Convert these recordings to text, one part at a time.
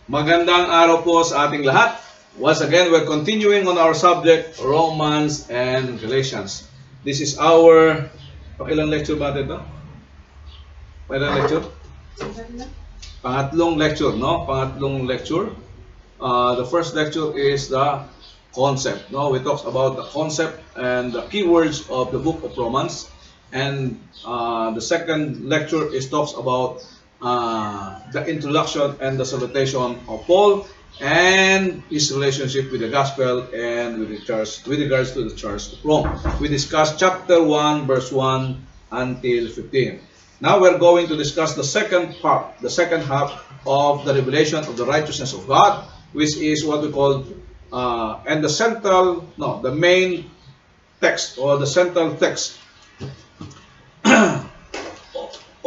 Magandang araw po sa ating lahat. Once again, we're continuing on our subject, Romans and Galatians. This is our, ilang lecture ba ito? Ilang lecture? Pangatlong lecture, no? Pangatlong lecture. The first lecture is the concept. No, we talked about the concept and the keywords of the book of Romans. And the second lecture is talks about the introduction and the salutation of Paul and his relationship with the gospel and with the church, with regards to the church of Rome. We discussed chapter 1, verse 1 until 15. Now we're going to discuss the second part, the second half of the revelation of the righteousness of God, which is what we call and the central, no, the main text or the central text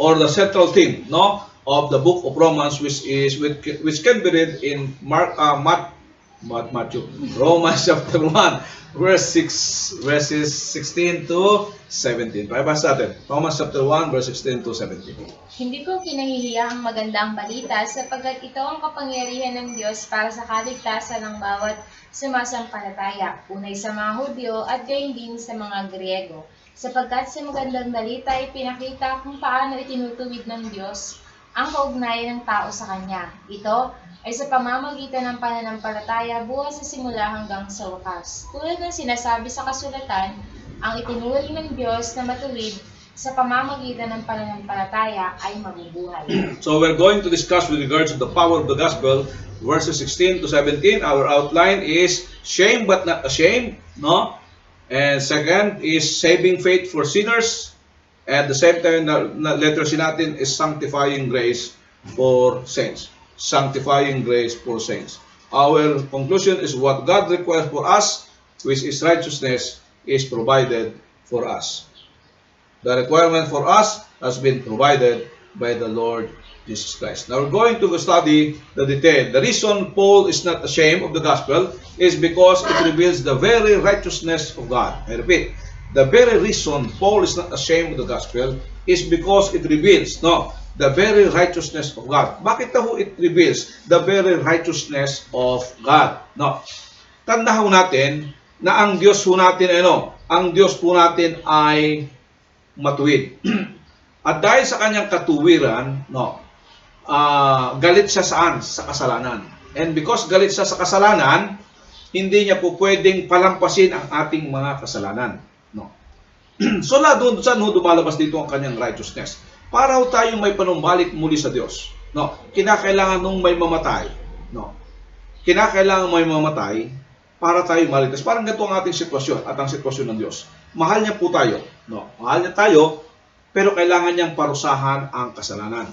or the central theme, no, of the book of Romans, which can be read in Matthew, Romans chapter 1, verses 16 to 17. Pakibasa natin. Romans chapter 1, verse 16 to 17. Hindi ko kinahihiya ang magandang balita sapagkat ito ang kapangyarihan ng Diyos para sa kaligtasan ng bawat sumasampalataya, unay sa mga Hudyo at gayon din sa mga Griego. Sapagkat sa magandang balita ay pinakita kung paano itinutuwid ng Diyos ang kaugnayan ng tao sa Kanya. Ito ay sa pamamagitan ng pananampalataya buhat sa simula hanggang sa wakas. Tulad ng sinasabi sa kasulatan, ang itinuring ng Diyos na matuwid sa pamamagitan ng pananampalataya ay mabubuhay. So we're going to discuss with regards to the power of the gospel, verses 16 to 17. Our outline is shame but not ashamed, no? And second is saving faith for sinners. At the same time, na letter C natin is sanctifying grace for saints. Sanctifying grace for saints. Our conclusion is what God requires for us, which is righteousness, is provided for us. The requirement for us has been provided by the Lord Jesus Christ. Now we're going to study the detail. The reason Paul is not ashamed of the gospel is because it reveals the very righteousness of God. I repeat, the very reason Paul is not ashamed of the gospel is because it reveals, the very righteousness of God. Bakit daw it reveals the very righteousness of God? No. Tandaan natin na ang Diyos po natin ang Diyos po natin ay matuwid. At dahil sa kanyang katuwiran, galit siya saan? Sa kasalanan. And because galit siya sa kasalanan, hindi niya po pwedeng palampasin ang ating mga kasalanan. So doon saan dumalabas dito ang kanyang righteousness. Para tayong may panumbalik muli sa Diyos. Kinakailangan nung may mamatay. Kinakailangan may mamatay para tayo maligtas. Parang ganito ang ating sitwasyon at ang sitwasyon ng Diyos. Mahal niya po tayo. Mahal niya tayo, pero kailangan niyang parusahan ang kasalanan.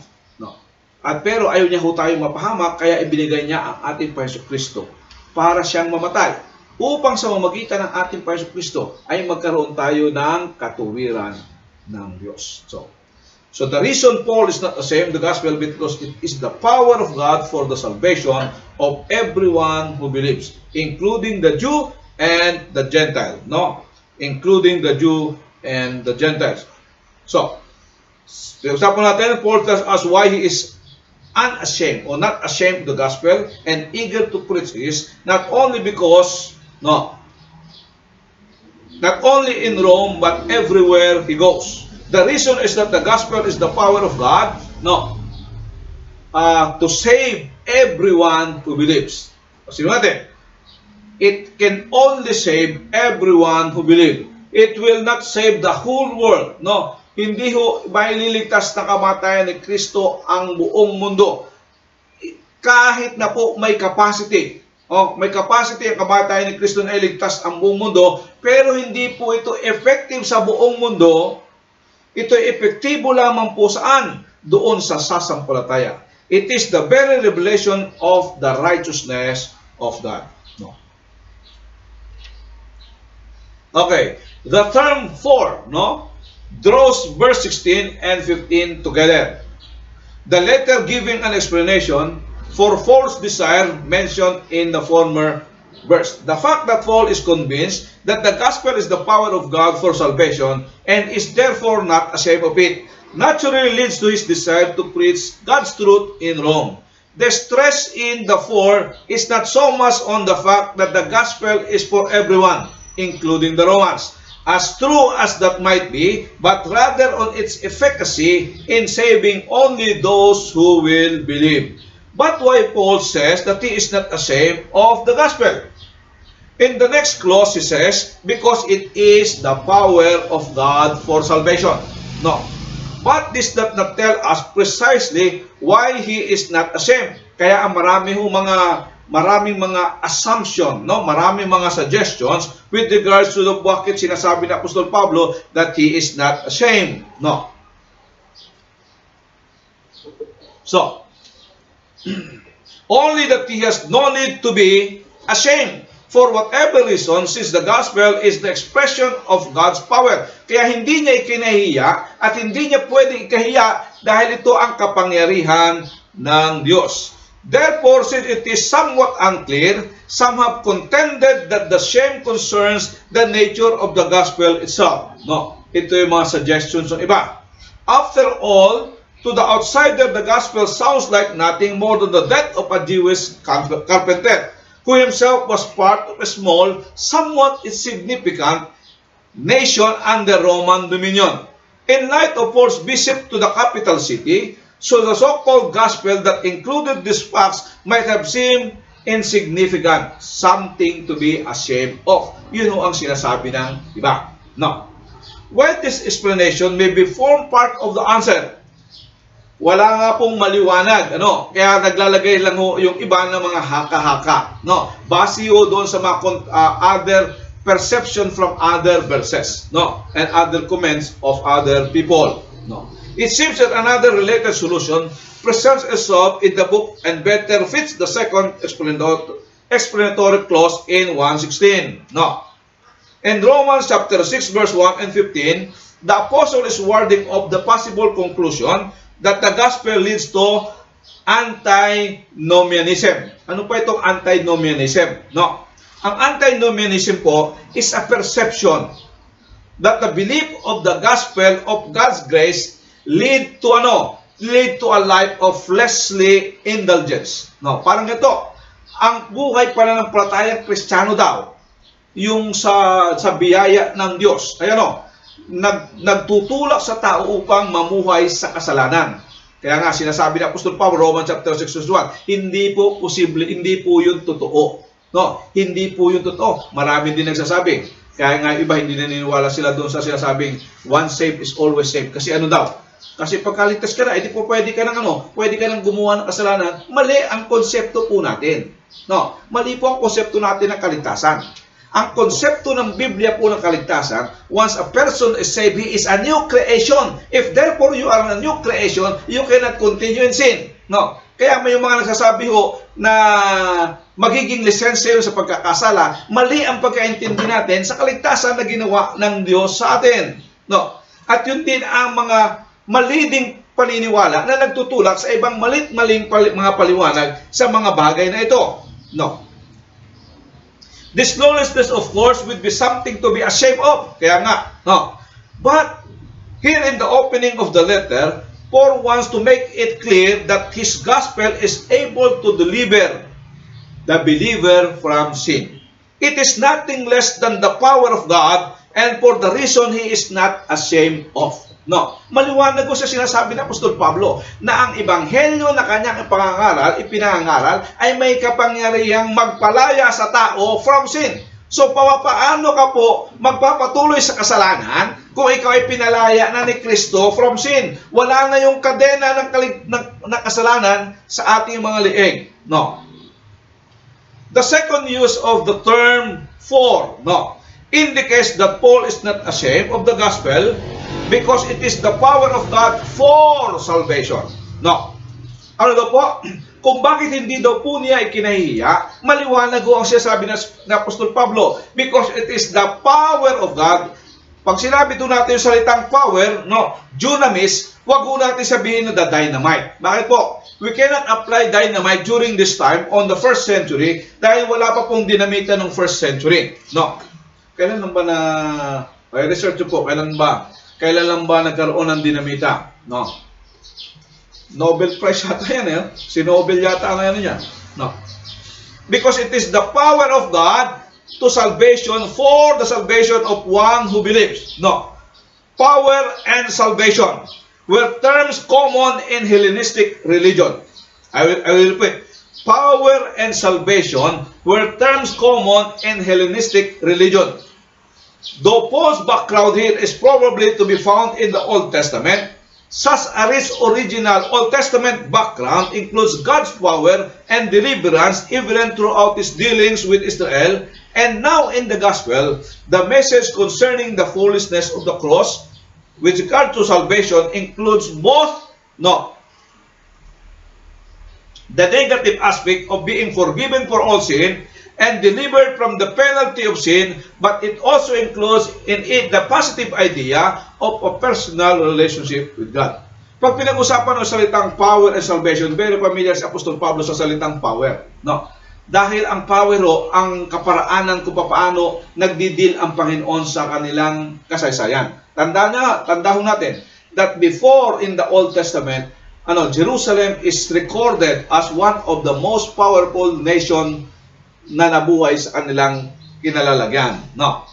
At pero ayaw niya ho tayo mapahamak, kaya ibinigay niya ang ating Panginoon Kristo para siyang mamatay. Upang sa mamagitan ng ating Panginoon Kristo ay magkaroon tayo ng katuwiran ng Diyos. So the reason Paul is not ashamed of the gospel because it is the power of God for the salvation of everyone who believes, including the Jew and the Gentile. Including the Jew and the Gentiles. So, example natin, Paul tells us why he is unashamed or not ashamed of the gospel and eager to preach is not only because, not only in Rome but everywhere he goes. The reason is that the gospel is the power of God, to save everyone who believes. Kasi natin, it can only save everyone who believes. It will not save the whole world. Hindi ho maililigtas na kamatayan ni Kristo ang buong mundo. Kahit na po may capacity. May capacity ang kamatayan ni Kristo na iligtas ang buong mundo, pero hindi po ito effective sa buong mundo. Ito ay epektibo lamang po saan? Doon sa sasampalataya. It is the very revelation of the righteousness of God. Okay, the term for, draws verse 16 and 15 together. The letter giving an explanation for false desire mentioned in the former verse. The fact that Paul is convinced that the gospel is the power of God for salvation and is therefore not ashamed of it naturally leads to his desire to preach God's truth in Rome. the stress in the 4 is not so much on the fact that the gospel is for everyone, including the Romans, as true as that might be, but rather on its efficacy in saving only those who will believe. But why Paul says that he is not ashamed of the gospel? In the next clause, he says, because it is the power of God for salvation. No. But this does not tell us precisely why he is not ashamed. Kaya ang maraming mga assumption, no? Maraming mga suggestions with regards to the bakit sinasabi ni Apostol Pablo that he is not ashamed. No. So, only that he has no need to be ashamed for whatever reason, since the gospel is the expression of God's power. Kaya hindi niya ikinahiya at hindi niya pwedeng ikahiya dahil ito ang kapangyarihan ng Diyos. Therefore, since it is somewhat unclear, some have contended that the shame concerns the nature of the gospel itself. No, ito yung mga suggestions ng iba. After all, to the outsider, the gospel sounds like nothing more than the death of a Jewish carpenter, who himself was part of a small, somewhat insignificant nation under Roman dominion. In light of Paul's visit to the capital city, so the so-called gospel that included these facts might have seemed insignificant, something to be ashamed of. Yun ang sinasabi ng iba. No. While this explanation may be form part of the answer, wala nga pong maliwanag, ano? Kaya naglalagay lang ho yung iba ng mga haka-haka, no? Base ho doon sa mga other perception from other verses, no? And other comments of other people, no? It seems that another related solution presents itself in the book and better fits the second explanatory clause in 1:16, no? In Romans chapter 6 verse 1 and 15, the apostle is warding off the possible conclusion that the gospel leads to antinomianism. Ano po itong antinomianism? No. Ang antinomianism po is a perception that the belief of the gospel of God's grace lead to Lead to a life of fleshly indulgence. No, parang ito. Ang buhay pananampalatayang Kristiyano daw, yung sa biyaya ng Diyos. Ayan o. Nagtutulak sa tao upang mamuhay sa kasalanan. Kaya nga sinasabi ni Apostol Paul, Romans chapter 6 verse 1, hindi po posible, hindi po yun totoo. No, hindi po yun totoo. Marami din nagsasabi. Kaya nga iba hindi naniniwala sila doon sa sinasabing once saved is always saved. Kasi ano daw? Kasi pagkaligtas ka na, hindi po pwede ka nang gumawa ng kasalanan. Mali ang konsepto po natin. No, mali po ang konsepto natin ng kaligtasan. Ang konsepto ng Biblia po ng kaligtasan, once a person is saved, he is a new creation. If therefore you are a new creation, you cannot continue in sin. No. Kaya may mga nagsasabi ho na magiging lisensya yun sa pagkakasala. Mali ang pagkaintindi natin sa kaligtasan na ginawa ng Diyos sa atin. No. At yun din ang mga mali ding paniniwala na nagtutulak sa ibang maling mga paliwanag sa mga bagay na ito. No. This lawlessness, of course, would be something to be ashamed of. Kaya nga, no. But here in the opening of the letter, Paul wants to make it clear that his gospel is able to deliver the believer from sin. It is nothing less than the power of God, and for the reason he is not ashamed of. No, maliwanag ko sa sinasabi ng Apostol Pablo na ang ebanghelyo na kanyang ipinangaral ay may kapangyarihang magpalaya sa tao from sin. So, paano ka po magpapatuloy sa kasalanan kung ikaw ay pinalaya na ni Kristo from sin? Wala na yung kadena ng kasalanan sa ating mga liig. No. The second use of the term for, no, indicates that Paul is not ashamed of the gospel because it is the power of God for salvation. No. Ano daw po? Kung bakit hindi daw po niya ikinahihiya, maliwanag ko ang sinasabi ng Apostol Pablo. Because it is the power of God. Pag sinabi doon natin yung salitang power, no, dunamis, wag po natin sabihin na the dynamite. Bakit po? We cannot apply dynamite during this time on the first century dahil wala pa pong dinamita ng first century. No. Kailan lang ba research po, kailan lang ba nagkaroon ng dinamita? No. Nobel Prize yata yan eh. Si Nobel yata ang ano yan. No. Because it is the power of God to salvation for the salvation of one who believes. No. Power and salvation were terms common in Hellenistic religion. I will repeat. Power and salvation were terms common in Hellenistic religion. Though Paul's background here is probably to be found in the Old Testament, such a rich original Old Testament background includes God's power and deliverance even throughout his dealings with Israel, and now in the gospel, the message concerning the foolishness of the cross with regard to salvation includes both the negative aspect of being forgiven for all sin and delivered from the penalty of sin, but it also includes in it the positive idea of a personal relationship with God. Pag pinag-usapan ng salitang power and salvation, very familiar si Apostol Pablo sa salitang power. No? Dahil ang power ang kaparaanan kung paano nagdidil ang Panginoon sa kanilang kasaysayan. Tandaan natin that before in the Old Testament, Jerusalem is recorded as one of the most powerful nation na nabuhay sa kanilang kinalalagyan. No.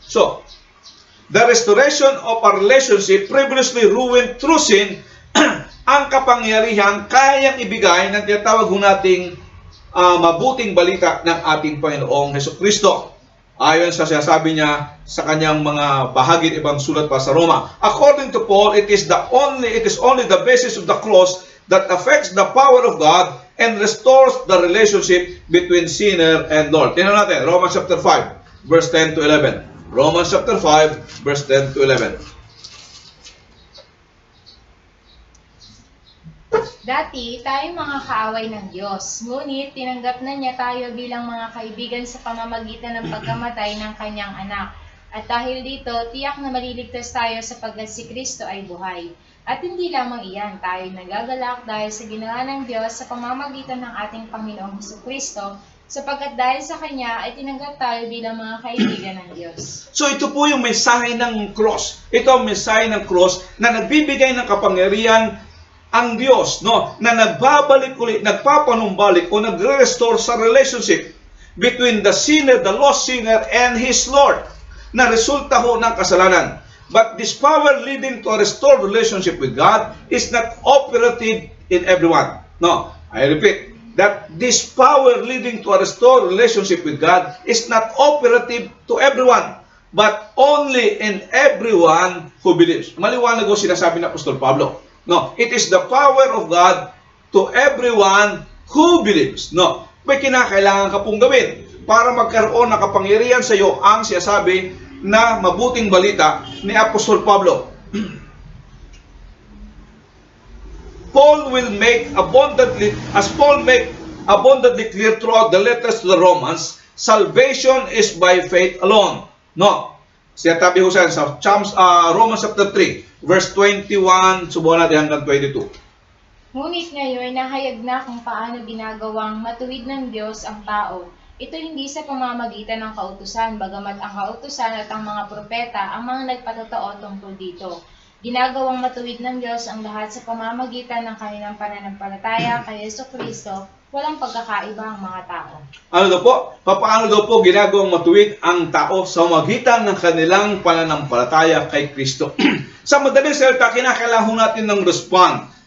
So, the restoration of a relationship previously ruined through sin, ang kapangyarihan kayang ibigay ng tinatawag nating mabuting balita ng ating Panginoong Hesukristo. Ayon sa sinasabi niya sa kanyang mga bahagi ng ibang sulat pa sa Roma. According to Paul, it is only the basis of the cross that affects the power of God and restores the relationship between sinner and Lord. Tingnan natin, Romans chapter 5, verse 10 to 11. Romans chapter 5, verse 10 to 11. Dati, tayo mga kaaway ng Diyos, ngunit tinanggap na niya tayo bilang mga kaibigan sa pamamagitan ng pagkamatay ng kanyang anak. At dahil dito, tiyak na maliligtas tayo sapagkat si Kristo ay buhay. At hindi lamang iyan, tayo nagagalak dahil sa ginawa ng Diyos sa pamamagitan ng ating Panginoong Hesukristo, sapagkat dahil sa Kanya ay tinanggap tayo bilang mga kaibigan ng Diyos. So ito po yung mensahe ng cross. Ito ang mensahe ng cross na nagbibigay ng kapangyarihan ang Diyos, na nagbabalik ulit, nagpapanumbalik o nagre-restore sa relationship between the sinner, the lost sinner, and his Lord, na resulta ho ng kasalanan. But this power leading to a restored relationship with God is not operative in everyone. No, I repeat, that this power leading to a restored relationship with God is not operative to everyone, but only in everyone who believes. Maliwanag ho sinasabi ng Apostol Pablo. No, it is the power of God to everyone who believes. No, may kinakailangan ka pong gawin para magkaroon ng kapangyarihan sa iyo ang sinasabi na mabuting balita ni Apostol Pablo. Paul make abundantly clear throughout the letters to the Romans, salvation is by faith alone. No, sinasabi ko sa Romans chapter 3. Verse 21, subukan natin hanggang 22. Ngunit ngayon, nahayag na kung paano ginagawang matuwid ng Diyos ang tao. Ito hindi sa pamamagitan ng kautusan, bagamat ang kautusan at ang mga propeta ang mga nagpatotoo tungkol dito. Ginagawang matuwid ng Diyos ang lahat sa pamamagitan ng kanilang pananampalataya kay Jesucristo, walang pagkakaiba ang mga tao. Ano daw po? Paano daw po ginagawang matuwid ang tao sa magitan ng kanilang pananampalataya kay Kristo? Sa madaling salita, kinakailangan natin ng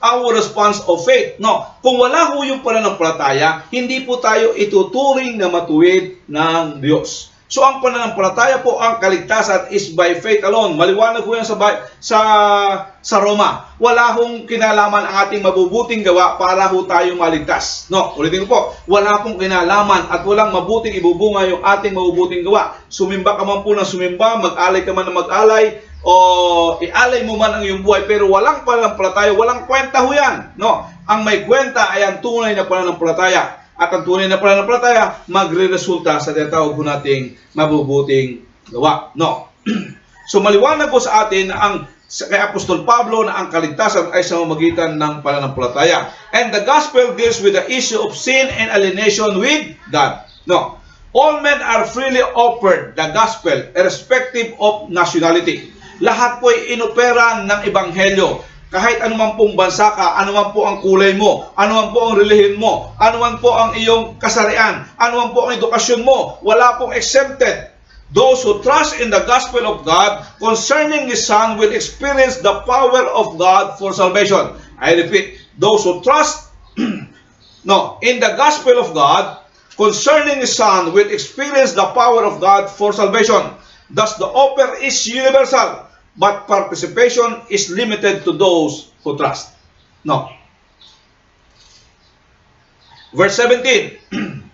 our response of faith. No, kung wala ho yung pananampalataya, hindi po tayo ituturing na matuwid ng Diyos. So ang pananampalataya po, ang kaligtasan is by faith alone. Maliwanag po yan sa Roma. Wala hong kinalaman ang ating mabubuting gawa para ho tayo maligtas. No, ulitin ko po, wala pong kinalaman at walang mabuting ibubunga yung ating mabubuting gawa. Sumimba ka man po ng sumimba, mag-alay ka man ng mag-alay, o ialay mo man ang iyong buhay, pero walang pananampalataya, walang kwenta ho yan. No, ang may kwenta ay ang tunay na pananampalataya. At ang tunay na pananampalataya magre-resulta sa tinatawag po nating mabubuting gawa. No. So maliwanag po sa atin na kay Apostol Pablo na ang kaligtasan ay sa mamagitan ng pananampalataya. And the gospel deals with the issue of sin and alienation with God. No. All men are freely offered the gospel irrespective of nationality. Lahat po ay inopera ng Ebanghelyo. Kahit anuman pong bansa ka, anuman po ang kulay mo, anuman po ang relihiyon mo, anuman po ang iyong kasarian, anuman po ang edukasyon mo, wala pong exempted. Those who trust in the gospel of God concerning His Son will experience the power of God for salvation. I repeat, those who trust in the gospel of God concerning His Son will experience the power of God for salvation. Thus, the offer is universal, but participation is limited to those who trust. No. Verse 17.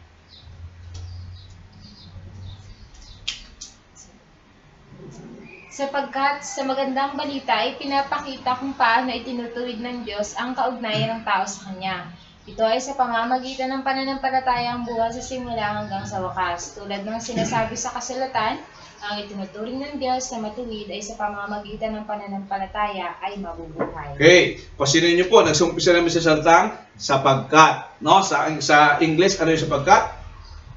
Sapagkat sa magandang balita ay pinapakita kung paano itinutuwid ng Diyos ang kaugnayan ng tao sa Kanya. Ito ay sa pamamagitan ng pananampalatayang buhay sa simula hanggang sa wakas. Tulad ng sinasabi sa kasulatan, ang itinuturing ng Diyos na matuwid ay sa pamamagitan ng pananampalataya ay mabubuhay. Okay, pasinin niyo po, nagsumpisa namin sa salitang sapagkat. No? Sa English, ano yung sapagkat?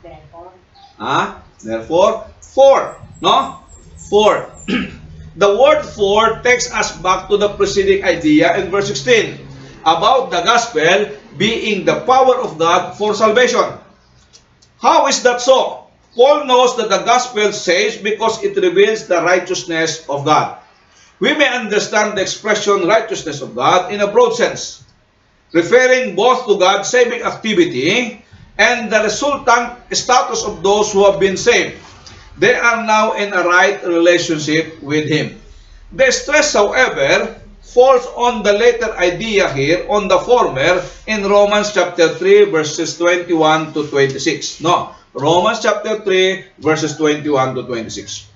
Therefore, Therefore, for. No? For. The word for takes us back to the preceding idea in verse 16 about the gospel being the power of God for salvation. How is that so? Paul knows that the gospel saves because it reveals the righteousness of God. We may understand the expression righteousness of God in a broad sense, referring both to God's saving activity and the resultant status of those who have been saved. They are now in a right relationship with Him. The stress, however, falls on the later idea here, on the former, in Romans chapter 3, verses 21 to 26. No, Romans chapter 3, verses 21 to 26.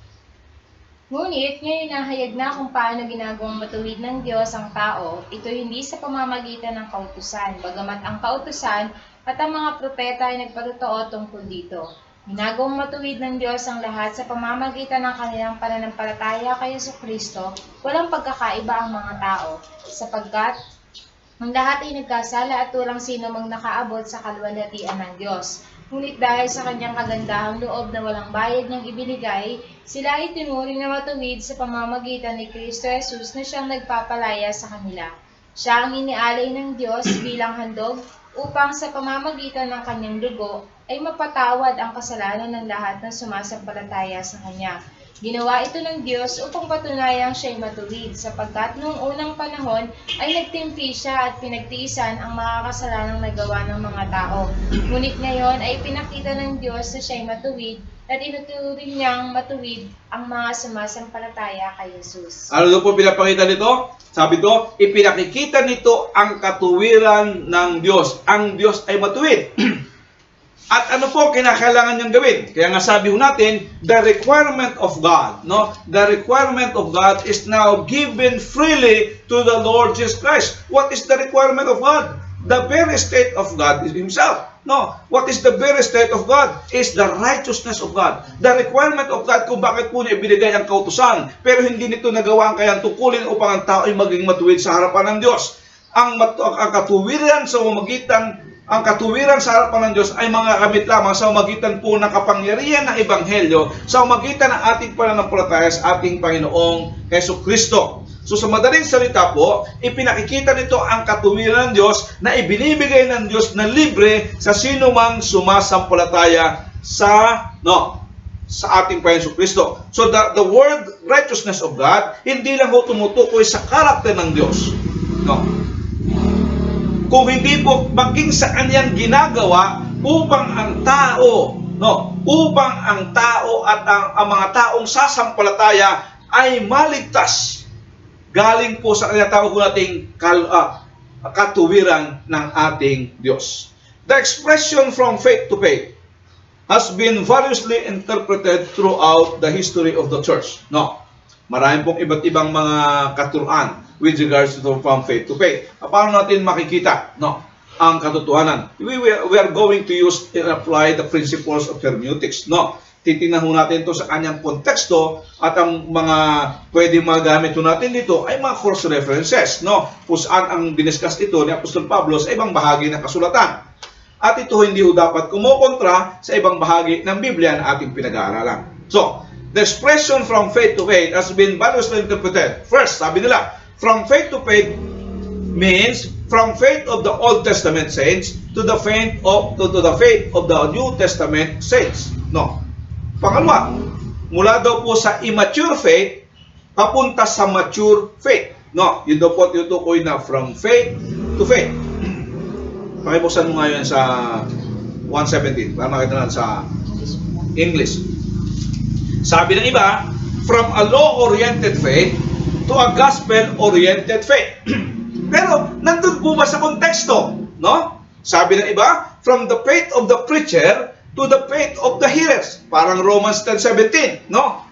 ngunit ngayon nahayag na kung paano ginagawang matuwid ng Diyos ang tao, ito hindi sa pamamagitan ng kautusan, bagamat ang kautusan at ang mga propeta ay nagpatotoo tungkol dito. Ginagawang matuwid ng Diyos ang lahat sa pamamagitan ng kanilang pananampalataya kay Jesucristo, walang pagkakaiba ang mga tao, sapagkat ang lahat ay nagkasala at walang sino mang nakaabot sa kaluwalhatian ng Diyos. Ngunit dahil sa kanyang kagandahang loob na walang bayad niyang ibinigay, sila ay tinuring na matuwid sa pamamagitan ni Kristo Jesus na siyang nagpapalaya sa kanila. Siya ang inialay ng Diyos bilang handog upang sa pamamagitan ng kanyang dugo ay mapatawad ang kasalanan ng lahat ng sumasampalataya sa Kanya. Ginawa ito ng Diyos upang patunayang siya'y matuwid, sapagkat noong unang panahon ay nagtimpi siya at pinagtiisan ang mga kasalanang nagawa ng mga tao. Ngunit ngayon ay pinakita ng Diyos na siya'y matuwid at inuturing niyang matuwid ang mga sumasampalataya kay Jesus. Ano daw po pinapakita nito? Sabi ko, ipinakikita nito ang katuwiran ng Diyos. Ang Diyos ay matuwid. At ano po kinakailangan niyang gawin? Kaya nga sabi ho natin, the requirement of God, no? The requirement of God is now given freely to the Lord Jesus Christ. What is the requirement of God? The very state of God is Himself. No, what is the very state of God? Is the righteousness of God. The requirement of God kung bakit po niya ibinigay ang kautusan, pero hindi nito nagawa ang kayang tukulin upang ang tao ay maging matuwid sa harapan ng Diyos. Ang katuwiran sa pamamagitan ang katuwiran sa harapan ng Diyos ay mga kamit lamang sa pamamagitan po ng kapangyarihan ng Ebanghelyo, sa pamamagitan ng ating pananampalataya sa ating Panginoong Jesucristo. So sa madaling salita po, ipinakikita nito ang katuwiran ng Diyos na ibinibigay ng Diyos na libre sa sino mang sumasampalataya sa ating Panginoong Jesucristo. So the word righteousness of God, hindi lang ho tumutukoy sa karakter ng Diyos. No. Kung hindi po maging sa kanyang ginagawa upang ang tao, at ang mga taong sasampalataya ay maligtas galing po sa kanya tawag nating katuwiran ng ating Diyos. The expression from faith to faith has been variously interpreted throughout the history of the church. No. Marami pong iba't ibang mga katuruan with regards to from faith to faith. Paano natin makikita ang katotohanan? We are going to use and apply the principles of hermeneutics. Titingnan ho natin ito sa kanyang konteksto at ang mga pwedeng magamit ho natin dito ay mga cross references. Kung saan ang diniscuss ito ni Apostol Pablo sa ibang bahagi ng kasulatan. At ito hindi ho dapat kumukontra sa ibang bahagi ng Biblia na ating pinag-aaralan. So, the expression from faith to faith has been variously interpreted. First, sabi nila, from faith to faith means from faith of the Old Testament saints to the faith of the New Testament saints. No. Pangalawa, mula daw po sa immature faith papunta sa mature faith. No, yun daw po tinutukoy na from faith to faith. Pakibuksan mo ngayon sa 1:17 para makita natin sa English. Sabi ng iba, from a law-oriented faith to a gospel-oriented faith. Pero nandun po ba sa konteksto? No? Sabi ng iba, from the faith of the preacher to the faith of the hearers. Parang Romans 10:17, no?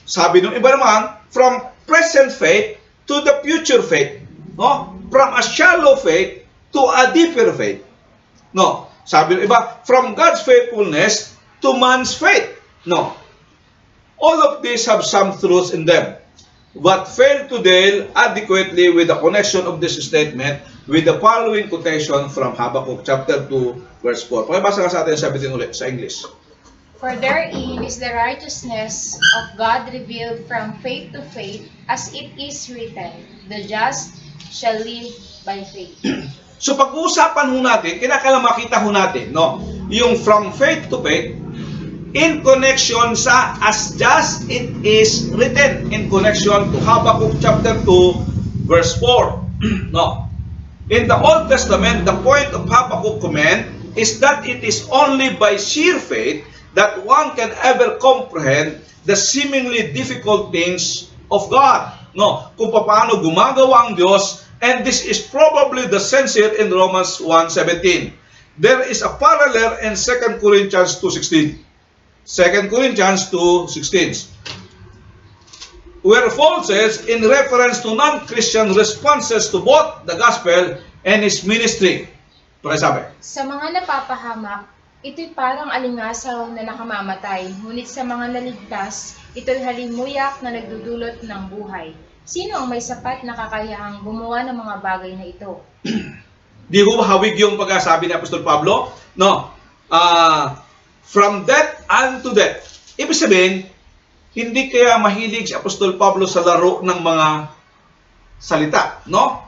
Sabi ng iba naman, from present faith to the future faith, no? From a shallow faith to a deeper faith. No. Sabi ng iba, from God's faithfulness to man's faith. No. All of these have some truths in them, but fail to deal adequately with the connection of this statement with the following quotation from Habakkuk chapter 2, verse 4. Pakibasa nga sa atin 17 ulit sa English. For therein is the righteousness of God revealed from faith to faith, as it is written, the just shall live by faith. So pag-uusapan ho natin, kinakailangan makita ho natin, no? Yung from faith to faith, in connection sa as just it is written, in connection to Habakkuk chapter 2, verse 4. No. In the Old Testament, the point of Habakkuk comment is that it is only by sheer faith that one can ever comprehend the seemingly difficult things of God. No, kung paano gumagawa ang Diyos, and this is probably the sense here in Romans 1:17. There is a parallel in 2 Corinthians 2:16. 2 Corinthians 2:16. Where Paul says, in reference to non-Christian responses to both the gospel and his ministry. Pakisabi. Sa mga napapahamak, ito'y parang alingasaw na nakamamatay, ngunit sa mga naligtas, ito'y halimuyak na nagdudulot ng buhay. Sino ang may sapat na kakayahang gumawa ng mga bagay na ito? Di ko hawig yung pagkasabi ni Apostol Pablo? No. From death unto death. Ibig sabihin, hindi kaya mahilig si Apostol Pablo sa laro ng mga salita, no?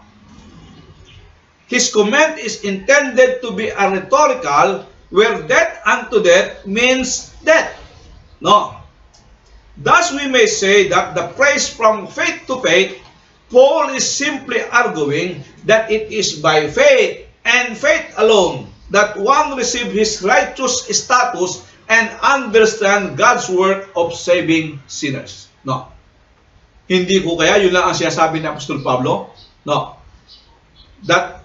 His comment is intended to be a rhetorical where death unto death means death. No. Thus we may say that the phrase from faith to faith, Paul is simply arguing that it is by faith and faith alone that one receives his righteous status and understand God's work of saving sinners. No. Hindi ko kaya yun lang ang sinasabi ni Apostol Pablo? No. That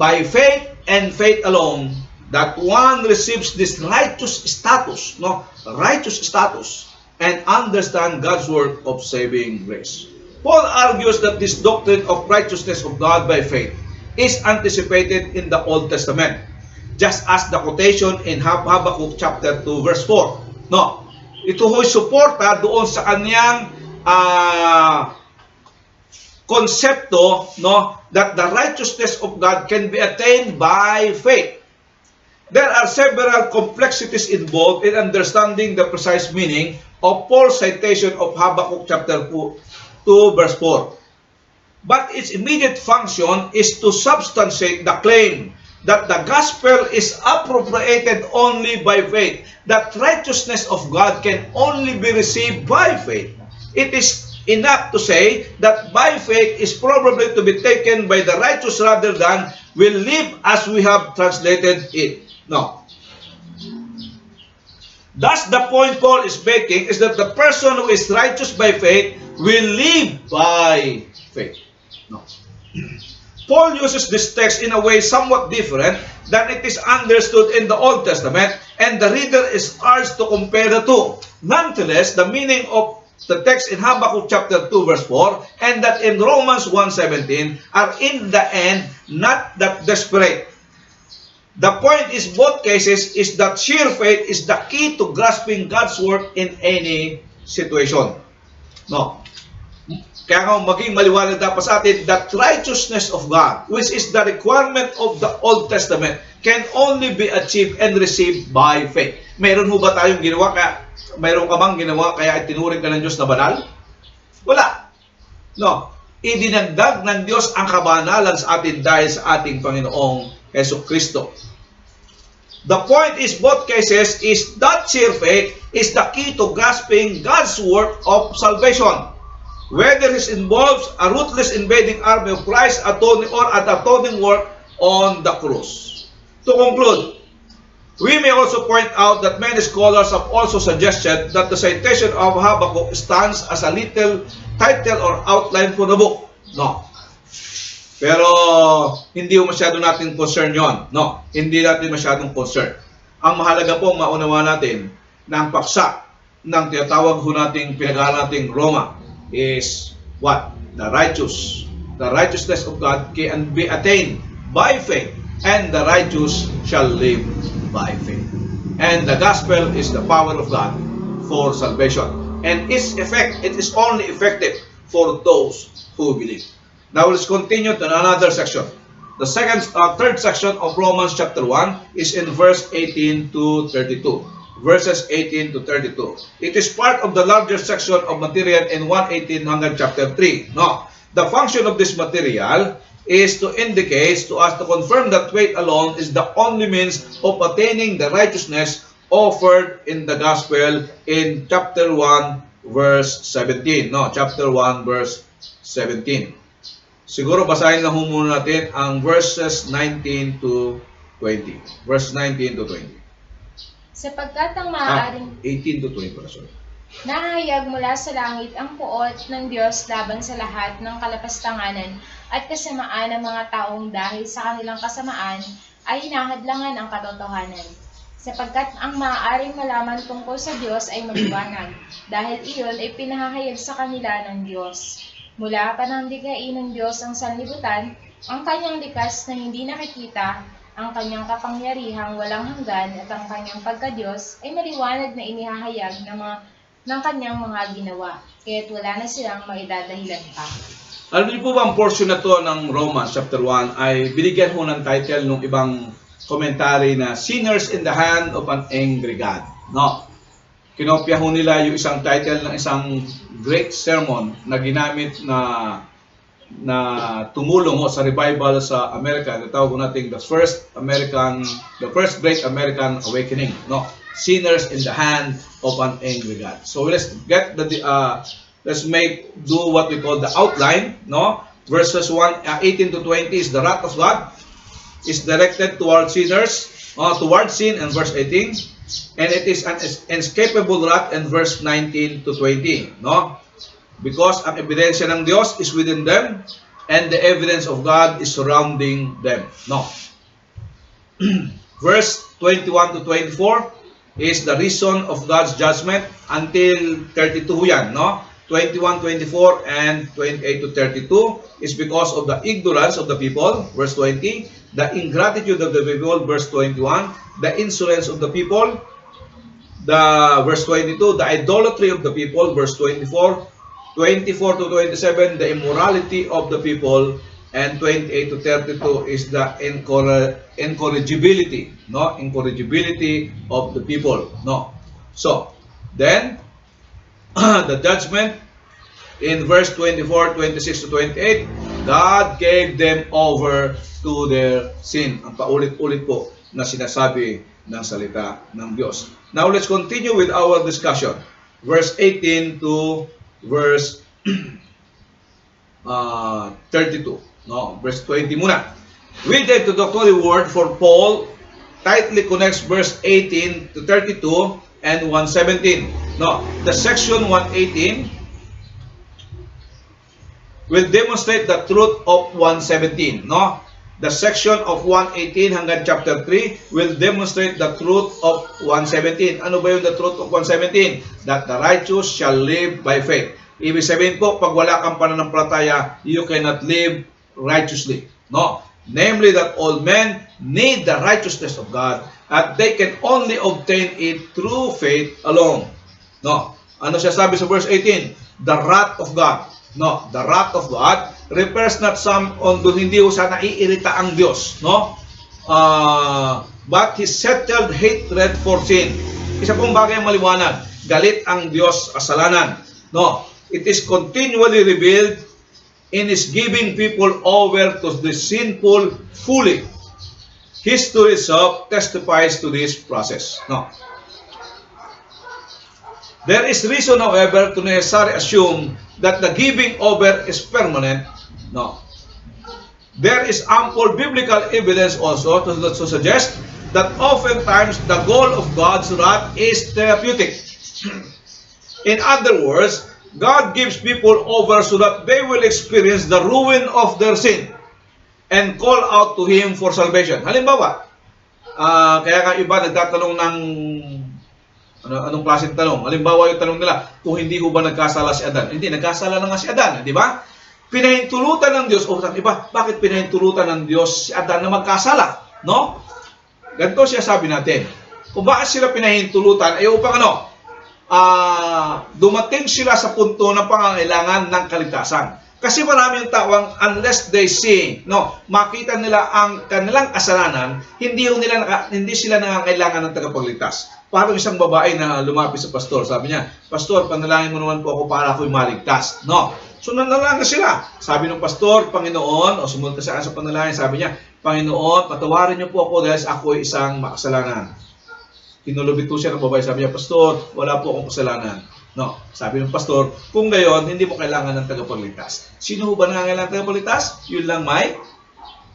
by faith and faith alone that one receives this righteous status, no? Righteous status, and understand God's work of saving grace. Paul argues that this doctrine of righteousness of God by faith is anticipated in the Old Testament, just as the quotation in Habakkuk chapter 2 verse 4. No, ito ho'y suporta doon sa kanyang konsepto, no, that the righteousness of God can be attained by faith. There are several complexities involved in understanding the precise meaning of Paul's citation of Habakkuk chapter 2 verse 4. But its immediate function is to substantiate the claim that the gospel is appropriated only by faith, that righteousness of God can only be received by faith. It is enough to say that by faith is probably to be taken by the righteous rather than will live as we have translated it. No. Thus, the point Paul is making is that the person who is righteous by faith will live by faith. No. Paul uses this text in a way somewhat different than it is understood in the Old Testament, and the reader is urged to compare the two. Nonetheless, the meaning of the text in Habakkuk chapter 2 verse 4 and that in Romans 1:17 are in the end not that desperate. The point is both cases is that sheer faith is the key to grasping God's work in any situation. No. Kaya nga maging maliwanag dapat sa atin that righteousness of God, which is the requirement of the Old Testament, can only be achieved and received by faith. Mayroon ho ba tayong ginawa kaya mayroon ka bang ginawa kaya itinuring ka ng Diyos na banal? Wala. No. Idinagdag ng Diyos ang kabanalan sa atin dahil sa ating Panginoong Hesus Kristo. The point is, both cases is that sheer faith is the key to grasping God's work of salvation. Whether it involves a ruthless invading army of Christ atoning or an atoning work on the cross. To conclude, we may also point out that many scholars have also suggested that the citation of Habakkuk stands as a little title or outline for the book. No. Pero hindi masyado natin concern yon. No, hindi natin masyadong concern. Ang mahalaga po maunawa natin na ang paksa ng tinatawag ho nating pinag-aaral nating Roma is what? The righteousness of God can be attained by faith, and the righteous shall live by faith. And the gospel is the power of God for salvation. And its effect, it is only effective for those who believe. Now let's continue to another section. The third section of Romans chapter 1 is in verse 18 to 32. Verses 18 to 32. It is part of the larger section of material in 1:18 hanggang chapter 3. No, the function of this material is to indicate to us to confirm that faith alone is the only means of attaining the righteousness offered in the gospel in chapter 1 verse 17. No, chapter 1 verse 17. Siguro basahin lang muna natin ang verses 19 to 20. Verse 19 to 20. Sapagkat ang maaaring 18 to 20 pala, sorry. nahayag mula sa langit ang puot ng Diyos laban sa lahat ng kalapastanganan at kasamaan ng mga taong dahil sa kanilang kasamaan ay hinahadlangan ang katotohanan. Sapagkat ang maaaring malaman tungkol sa Diyos ay maliwanag, dahil iyon ay pinahahayag sa kanila ng Diyos. Mula pa nang likhain ng Diyos ang sanlibutan, ang kanyang likas na hindi nakikita, ang kanyang kapangyarihang walang hanggan at ang kanyang pagka-Diyos ay maliwanag na inihahayag ng kanyang mga ginawa, kaya't wala na silang maidadahilan pa. Alam niyo po ba ang portion na to ng Romans chapter 1 ay binigyan ho ng title ng ibang commentary na Sinners in the Hand of an Angry God. No. Kinopya ho nila yung isang title ng isang great sermon na ginamit na tumulong ho sa revival sa Amerika. Natawag natin the first great American awakening. No, sinners in the hand of an angry God. So let's get do what we call the outline. No, verses 18 to 20 is the wrath of God is directed towards sinners, towards sin, and verse 18. And it is an inescapable wrath in verse 19 to 20. No? Because ang ebidensya ng Diyos is within them and the evidence of God is surrounding them. No. Verse 21 to 24 is the reason of God's judgment until 32 yan. No? 21, 24, and 28 to 32 is because of the ignorance of the people, verse 20, the ingratitude of the people, verse 21, the insolence of the people, the verse 22, the idolatry of the people, verse 24, 24 to 27, the immorality of the people, and 28 to 32 is the incorrigibility, no, incorrigibility of the people, no. So then the judgment in verse 24, 26 to 28, God gave them over to their sin. Ang paulit-ulit po na sinasabi ng salita ng Diyos. Now let's continue with our discussion. Verse 18 to verse 32. No, verse 20 muna. With the introductory word for Paul tightly connects verse 18 to 32 and 117. No, the section 118 will demonstrate the truth of 117. No, the section of 118 hanggang chapter 3 will demonstrate the truth of 117. Ano ba yung the truth of 117? That the righteous shall live by faith. Ibig sabihin po, pag wala kang pananampalataya, you cannot live righteously. No, namely that all men need the righteousness of God, and they can only obtain it through faith alone. No, ano siya sabi sa verse 18? The wrath of God. No, the wrath of God refers not some on hindi ho sa naiirita ang Diyos, no? But His settled hatred for sin. Isa pong bagay ang maliwanag. Galit ang Diyos sa kasalanan. No. It is continually revealed in His giving people over to the sinful fully. History itself testifies to this process. No. There is reason, however, to necessarily assume that the giving over is permanent. No. There is ample biblical evidence also to suggest that oftentimes the goal of God's wrath is therapeutic. In other words, God gives people over so that they will experience the ruin of their sin and call out to Him for salvation. Halimbawa, kaya nga iba nagtatanong ng anong klaseng tanong. Halimbawa yung tanong nila, kung hindi ho ba nagkasala si Adan? Hindi, nagkasala na nga si Adan, di ba? Pinahintulutan ng Diyos, o iba, bakit pinahintulutan ng Diyos si Adan na magkasala? No? Ganito siya sabi natin. Kung bakit sila pinahintulutan, ay upang dumating sila sa punto ng pangangailangan ng kaligtasan. Kasi maraming tao, unless they see, makita nila ang kanilang kasalanan, hindi sila nangangailangan ng tagapagligtas. Parang isang babae na lumapit sa pastor, sabi niya, Pastor, panalangin mo naman po ako para ako'y maligtas. No. So nanalangin sila. Sabi ng pastor, Panginoon, o sumunod ka sa panalangin, sabi niya, Panginoon, patawarin niyo po ako dahil ako'y isang makasalanan. Kinulubito siya ng babae, sabi niya, Pastor, wala po akong kasalanan. No. Sabi ng pastor, kung gayon, hindi mo kailangan ng tagapagligtas. Sino ba nangangailangan ng tagapagligtas? Yun lang may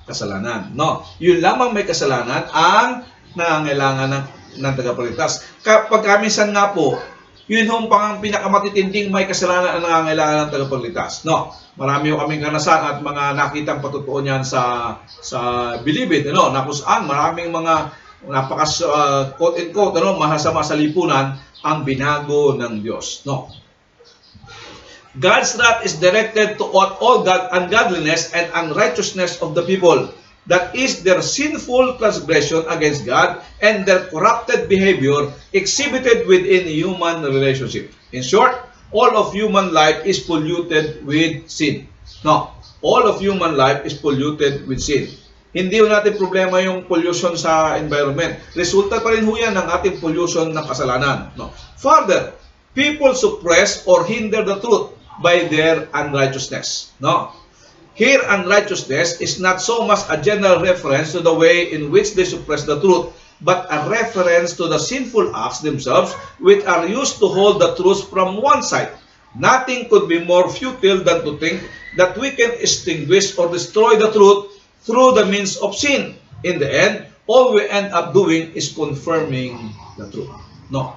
kasalanan. No. Yun lamang may kasalanan ang nangangailangan ng tagapagligtas. Kapag minsan nga po, yun yung pinakamatitinding may kasalanan ang nangangailangan ng tagapagligtas. No. Marami yung kaming kanasan at mga nakitang patutuo niyan sa Bilibid, na kung saan maraming mga quote-unquote, masasama sa lipunan ang binago ng Diyos. No. God's wrath is directed to all ungodliness and unrighteousness of the people. That is their sinful transgression against God and their corrupted behavior exhibited within human relationship. In short, all of human life is polluted with sin. No, all of human life is polluted with sin. Hindi ho natin problema yung pollution sa environment. Resulta pa rin ho yan ng ating pollution ng kasalanan. No. Further, people suppress or hinder the truth by their unrighteousness. No. Here, unrighteousness is not so much a general reference to the way in which they suppress the truth, but a reference to the sinful acts themselves, which are used to hold the truth from one side. Nothing could be more futile than to think that we can extinguish or destroy the truth through the means of sin. In the end, all we end up doing is confirming the truth. No.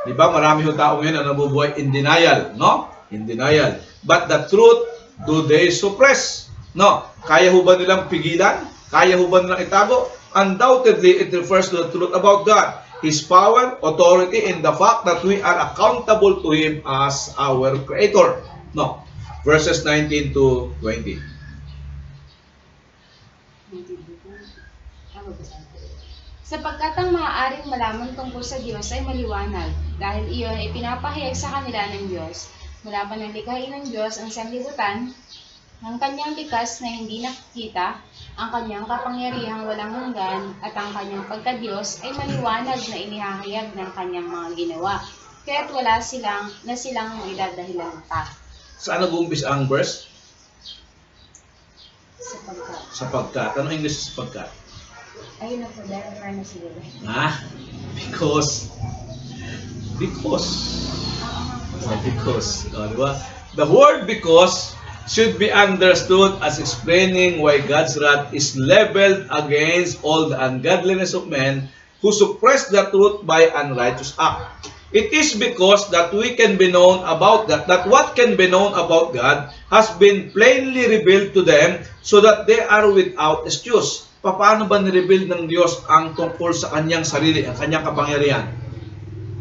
Diba, marami yung tao ngayon na nabubuhay in denial, no? In denial. But the truth, do they suppress? No. Kaya ho ba nilang pigilan? Kaya ho ba nilang itago? Undoubtedly, it refers to the truth about God, His power, authority, and the fact that we are accountable to Him as our Creator. No. Verses 19 to 20. Sapagkat ang maaaring malaman tungkol sa Diyos ay maliwanag, dahil iyon ay pinapahayag sa kanila ng Diyos. Mula pa ng likhain ng Diyos ang sanlibutan, ang kanyang likas na hindi nakikita, ang kanyang kapangyarihang walang hanggan, at ang kanyang pagka-Diyos ay maliwanag na inihahayag ng kanyang mga ginawa. Kaya't wala silang idadahilan pa. Saan nag-uumpisa ang verse? Sapagkat. Sapagkat. Ano English sa sapagkat? Ayun na po, dahil na siguro. Because. Diba? The word because should be understood as explaining why God's wrath is leveled against all the ungodliness of men who suppress the truth by unrighteous act. It is because that we can be known about that what can be known about God has been plainly revealed to them so that they are without excuse. Paano ba ni-reveal ng Diyos ang tungkol sa kanyang sarili, ang kanyang kapangyarihan?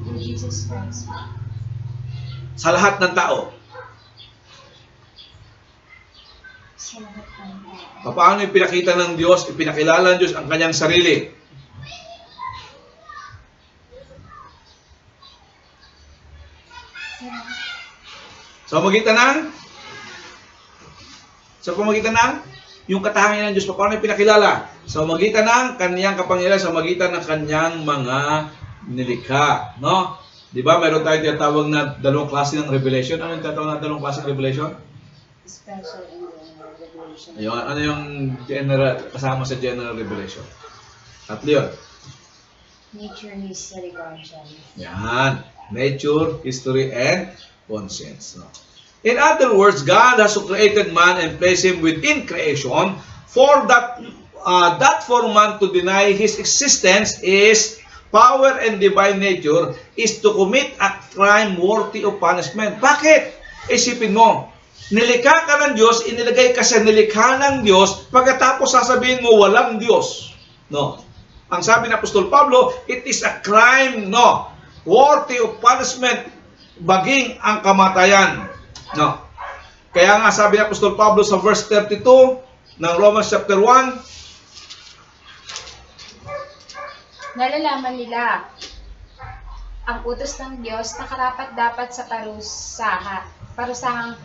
Through Jesus Christ. Sa lahat ng tao. Sa lahat ng tao. Paano ipinakita ng Diyos, ipinakilala ng Diyos ang kanyang sarili? Sa pamamagitan ng yung katangian ng Diyos. Paano yung pinakilala? Sa magitan ng kanyang kapangyarihan, sa magitan ng kanyang mga nilikha. No? Di ba? Mayroon tayo tinatawag na dalawang klase ng revelation. Ano yung tinatawag na dalawang klase ng revelation? Special and general revelation. Ayun, ano yung general, kasama sa general revelation? Tatlo yun. Nature, history, conscience. Yan. Nature, history, and conscience. No? In other words, God has created man and placed him within creation for that for man to deny his existence is power and divine nature is to commit a crime worthy of punishment. Bakit? Isipin mo, nilikha ka ng Diyos, inilagay ka sa nilikha ng Diyos, pagkatapos sasabihin mo walang Diyos. No. Ang sabi ng Apostol Pablo, it is a crime, no, worthy of punishment, baging ang kamatayan. No. Kaya nga sabi ng Apostol Pablo sa verse 32 ng Romans chapter 1, nalalaman nila ang utos ng Diyos na karapat-dapat sa parusahang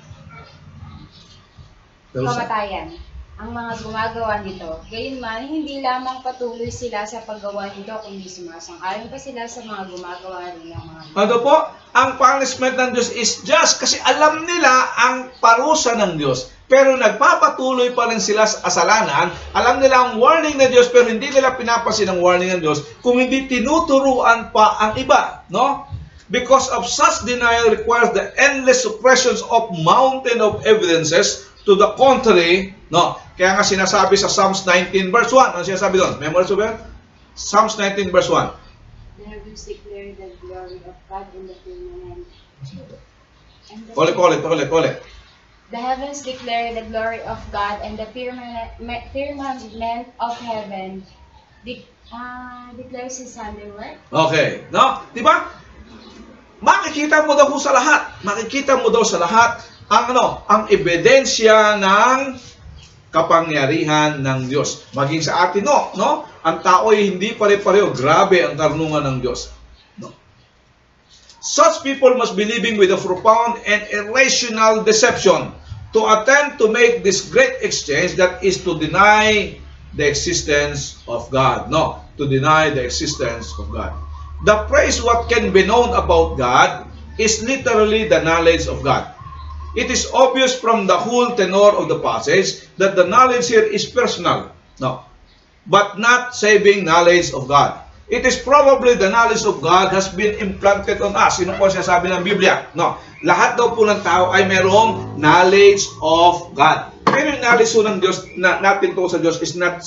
kamatayan ang mga gumagawa nito. Gayunman, hindi lamang patuloy sila sa paggawa nito, kundi sumasang-ayon pa sila sa mga gumagawa rin ng mga ano po? Ang punishment ng Diyos is just kasi alam nila ang parusa ng Diyos. Pero nagpapatuloy pa rin sila sa kasalanan. Alam nila ang warning ng Diyos pero hindi nila pinapansin ang warning ng Diyos kung hindi tinuturuan pa ang iba. No? Because of such denial requires the endless suppressions of mountain of evidences to the contrary. No? Kaya nga sinasabi sa Psalms 19 verse 1. Ano sinasabi doon? Memorize ba? Psalms 19 verse 1. The heavens declare the glory of God in the firmament. Ulit. The heavens declare the glory of God, and the firmament of heaven declares His handiwork. Okay. No? Di ba? Makikita mo daw sa lahat. Ang ebidensya ng kapangyarihan ng Diyos. Maging sa atin, no? Ang tao ay hindi pare-pareho. Grabe ang karunungan ng Diyos. No? Such people must be living with a profound and irrational deception to attempt to make this great exchange that is to deny the existence of God. No, to deny the existence of God. The praise what can be known about God is literally the knowledge of God. It is obvious from the whole tenor of the passage that the knowledge here is personal. No, but not saving knowledge of God. It is probably the knowledge of God has been implanted on us. Sino po sinasabi ng Biblia? No, lahat daw po ng tao ay mayroong knowledge of God. Pero yung knowledge po ng Diyos, natin po sa Diyos is not,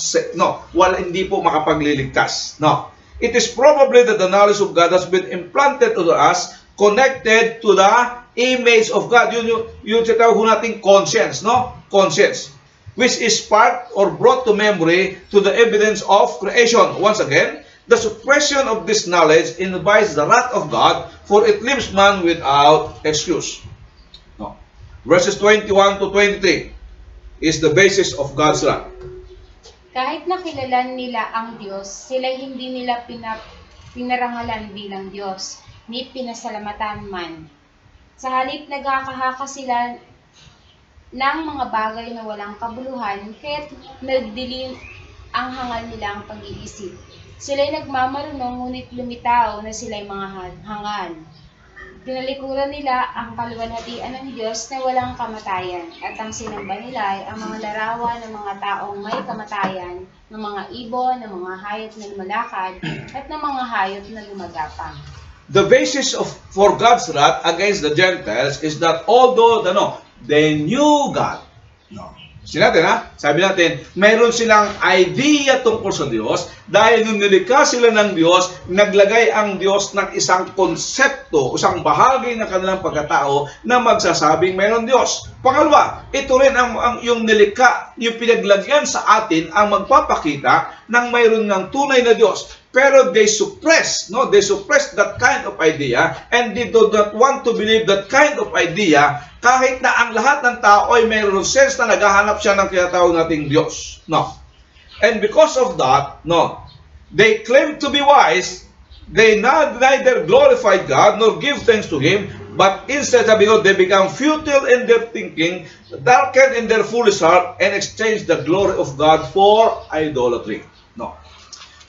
hindi po makapagliligtas. No, it is probably that the knowledge of God has been implanted to us, connected to the image of God. Yun tinatawag nating conscience, no? Conscience, which is part or brought to memory to the evidence of creation. Once again, the suppression of this knowledge invites the wrath of God, for it leaves man without excuse. No. Verses 21 to 23 is the basis of God's wrath. Kahit nakilalan nila ang Diyos, sila hindi nila pinarangalan bilang Diyos, ni pinasalamatan man. Sa halip nagkakahaka sila ng mga bagay na walang kabuluhan, kaya't nagdilim ang hangal nilang pag-iisip. Sila'y nagmamarunong, ngunit lumitaw na sila'y mga hangal. Tinalikuran nila ang kaluwalhatian ng Diyos na walang kamatayan, at ang sinamba nila ay ang mga larawan ng mga taong may kamatayan, ng mga ibon, ng mga hayop na lumalakad, at ng mga hayop na lumagapang. The basis for God's wrath against the Gentiles is that although they knew God, sabi natin, mayroon silang idea tungkol sa Diyos dahil nung nilikha sila ng Diyos, naglagay ang Diyos ng isang konsepto, isang bahagi ng kanilang pagkatao na magsasabing mayroon Diyos. Pangalawa, ito rin yung nilikha, yung pinaglagyan sa atin ang magpapakita ng mayroon ng tunay na Diyos. Pero they suppress that kind of idea, and they do not want to believe that kind of idea, kahit na ang lahat ng tao ay mayroon sense na naghahanap siya ng tinatawag nating Diyos. No. And because of that, they claim to be wise, they neither glorify God nor give thanks to Him, But instead, sabi ko, they become futile in their thinking, darkened in their foolish heart, and exchange the glory of God for idolatry. No.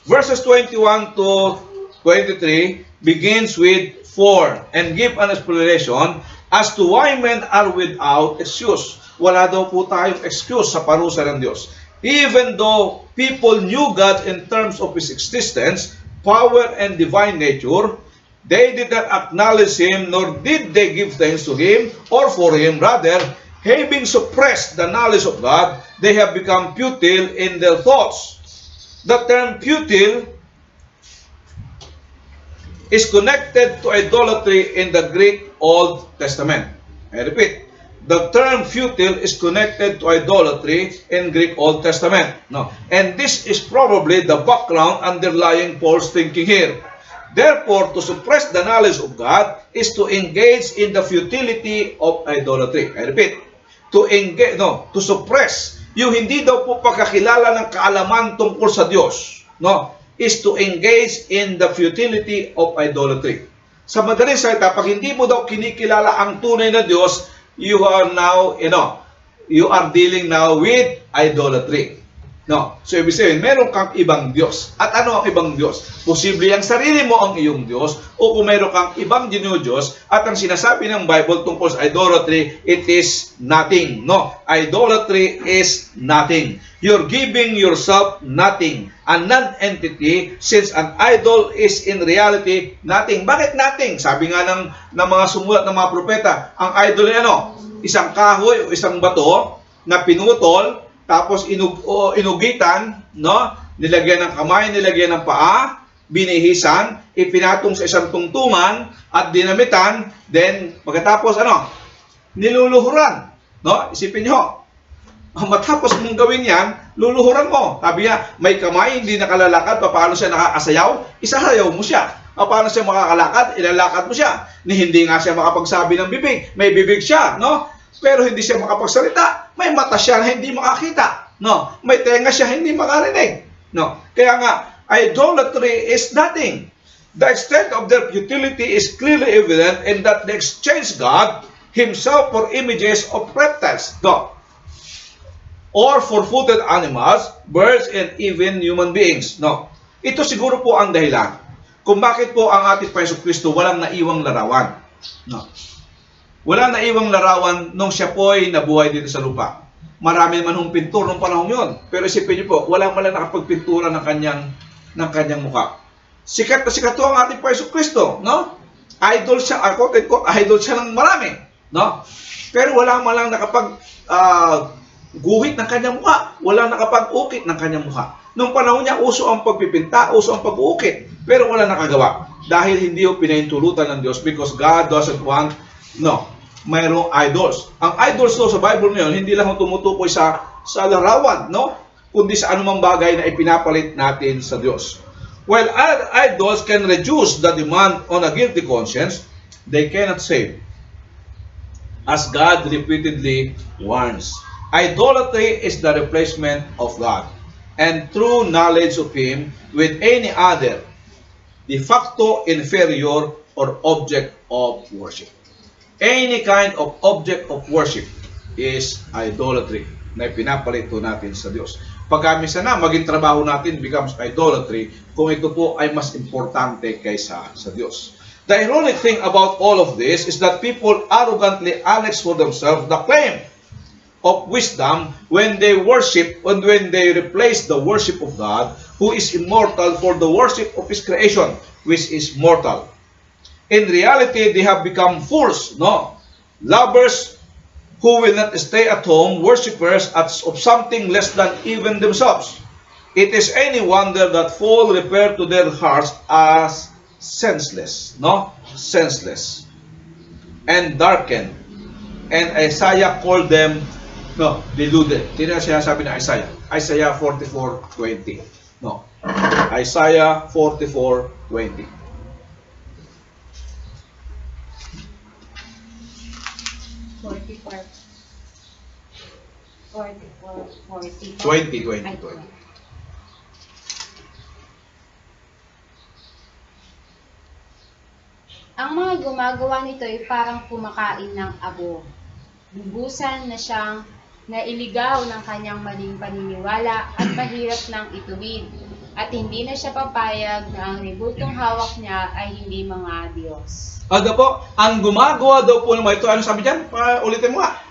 Verses 21 to 23 begins with 4 and give an explanation as to why men are without excuse. Wala daw po tayong excuse sa parusa ng Diyos. Even though people knew God in terms of His existence, power, and divine nature, they did not acknowledge Him, nor did they give thanks to Him or for Him. Rather, having suppressed the knowledge of God, they have become futile in their thoughts. The term futile is connected to idolatry in the Greek Old Testament. I repeat, the term futile is connected to idolatry in Greek Old Testament. No. And this is probably the background underlying Paul's thinking here. Therefore, to suppress the knowledge of God is to engage in the futility of idolatry. I repeat, to suppress, yung hindi daw po pagkakilala ng kaalaman tungkol sa Diyos, no, is to engage in the futility of idolatry. Sa madaling salita, pag hindi mo daw kinikilala ang tunay na Diyos, you are now, you are dealing now with idolatry. No. So, ibig sabihin, meron kang ibang Diyos. At ano ang ibang Diyos? Posible ang sarili mo ang iyong Diyos, o kung meron kang ibang Diyos, at ang sinasabi ng Bible tungkol sa idolatry, it is nothing. No. Idolatry is nothing. You're giving yourself nothing. A non-entity, since an idol is in reality nothing. Bakit nothing? Sabi nga ng mga sumulat ng mga propeta, ang idol ay isang kahoy o isang bato na pinutol, tapos inugitan, no? Nilagyan ng kamay, nilagyan ng paa, binihisan, ipinatong sa isang tungtungan at dinamitan, then pagkatapos niluluhuran, no? Isipin niyo, matapos mong gawin yan, luluhuran mo. Sabi niya, may kamay, hindi nakalalakad, paano siya nakakasayaw? Isasayaw mo siya. Paano siya makakalakad? Ilalakad mo siya. Hindi nga siya makapagsabi ng bibig. May bibig siya, no? Pero hindi siya makapagsalita. May mata siya na hindi makakita. No? May tenga siya hindi makarinig. No? Kaya nga, idolatry is nothing. The extent of their futility is clearly evident in that they exchange God Himself for images of reptiles, or for footed animals, birds, and even human beings. No? Ito siguro po ang dahilan kung bakit po ang ating Panginoon Kristo walang naiwang larawan. No? Wala na iwang larawan nung siya po'y nabuhay dito sa lupa. Marami naman hong pintur nung panahon yon. Pero isipin niyo po, wala man lang nakapagpintura ng kanyang mukha. Sikat na sikat to ang ating Panginoon Kristo, no? Idol siya, idol siya ng marami, no? Pero wala man lang guhit ng kanyang mukha. Wala nakapag-ukit ng kanyang mukha. Nung panahon niya, uso ang pagpipinta, uso ang pag-ukit. Pero wala nakagawa. Dahil hindi yung pinahintulutan ng Diyos, because God doesn't want, mayroong idols. Ang idols sa Bible ngayon, hindi lang tumutukoy sa larawan, no? Kundi sa anumang bagay na ipinapalit natin sa Diyos. While idols can reduce the demand on a guilty conscience, they cannot save. As God repeatedly warns, idolatry is the replacement of God, and true knowledge of Him with any other, de facto inferior or object of worship. Any kind of object of worship is idolatry na pinapalit natin sa Diyos. Pagka minsan na maging trabaho natin becomes idolatry kung ito po ay mas importante kaysa sa Diyos. The ironic thing about all of this is that people arrogantly annex for themselves the claim of wisdom when they replace the worship of God, who is immortal, for the worship of His creation, which is mortal. In reality, they have become fools, lovers who will not stay at home, worshippers of something less than even themselves. It is any wonder that Paul referred to their hearts as senseless, senseless, and darkened. And Isaiah called them deluded. Tingnan siya sabi ng Isaiah. Isaiah 44:20. Isaiah 44:20. 20. Ang mga gumagawa nito ay parang kumakain ng abo. Lubusan na siyang nailigaw ng kanyang maling paniniwala at mahirap nang ituwid. At hindi na siya papayag na ang ribultong hawak niya ay hindi mga Diyos. Ano po? Ang gumagawa daw po ng mga ito, ano sabi dyan? Ulitin mo nga.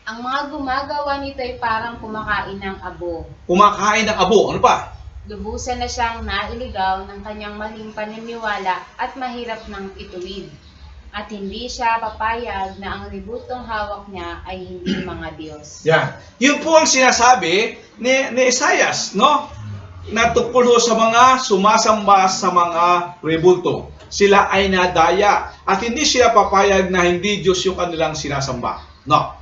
Ang mga gumagawa nito ay parang kumakain ng abo. Kumakain ng abo. Ano pa? Lubusan na siyang nailigaw ng kanyang maling paniniwala at mahirap nang ituwid. At hindi siya papayag na ang ribultong hawak niya ay hindi mga Diyos. Yan. Yun po ang sinasabi ni Isaias, no? Na tungkol ho sa mga sumasamba sa mga rebulto. Sila ay nadaya at hindi sila papayag na hindi Diyos yung kanilang sinasamba. No.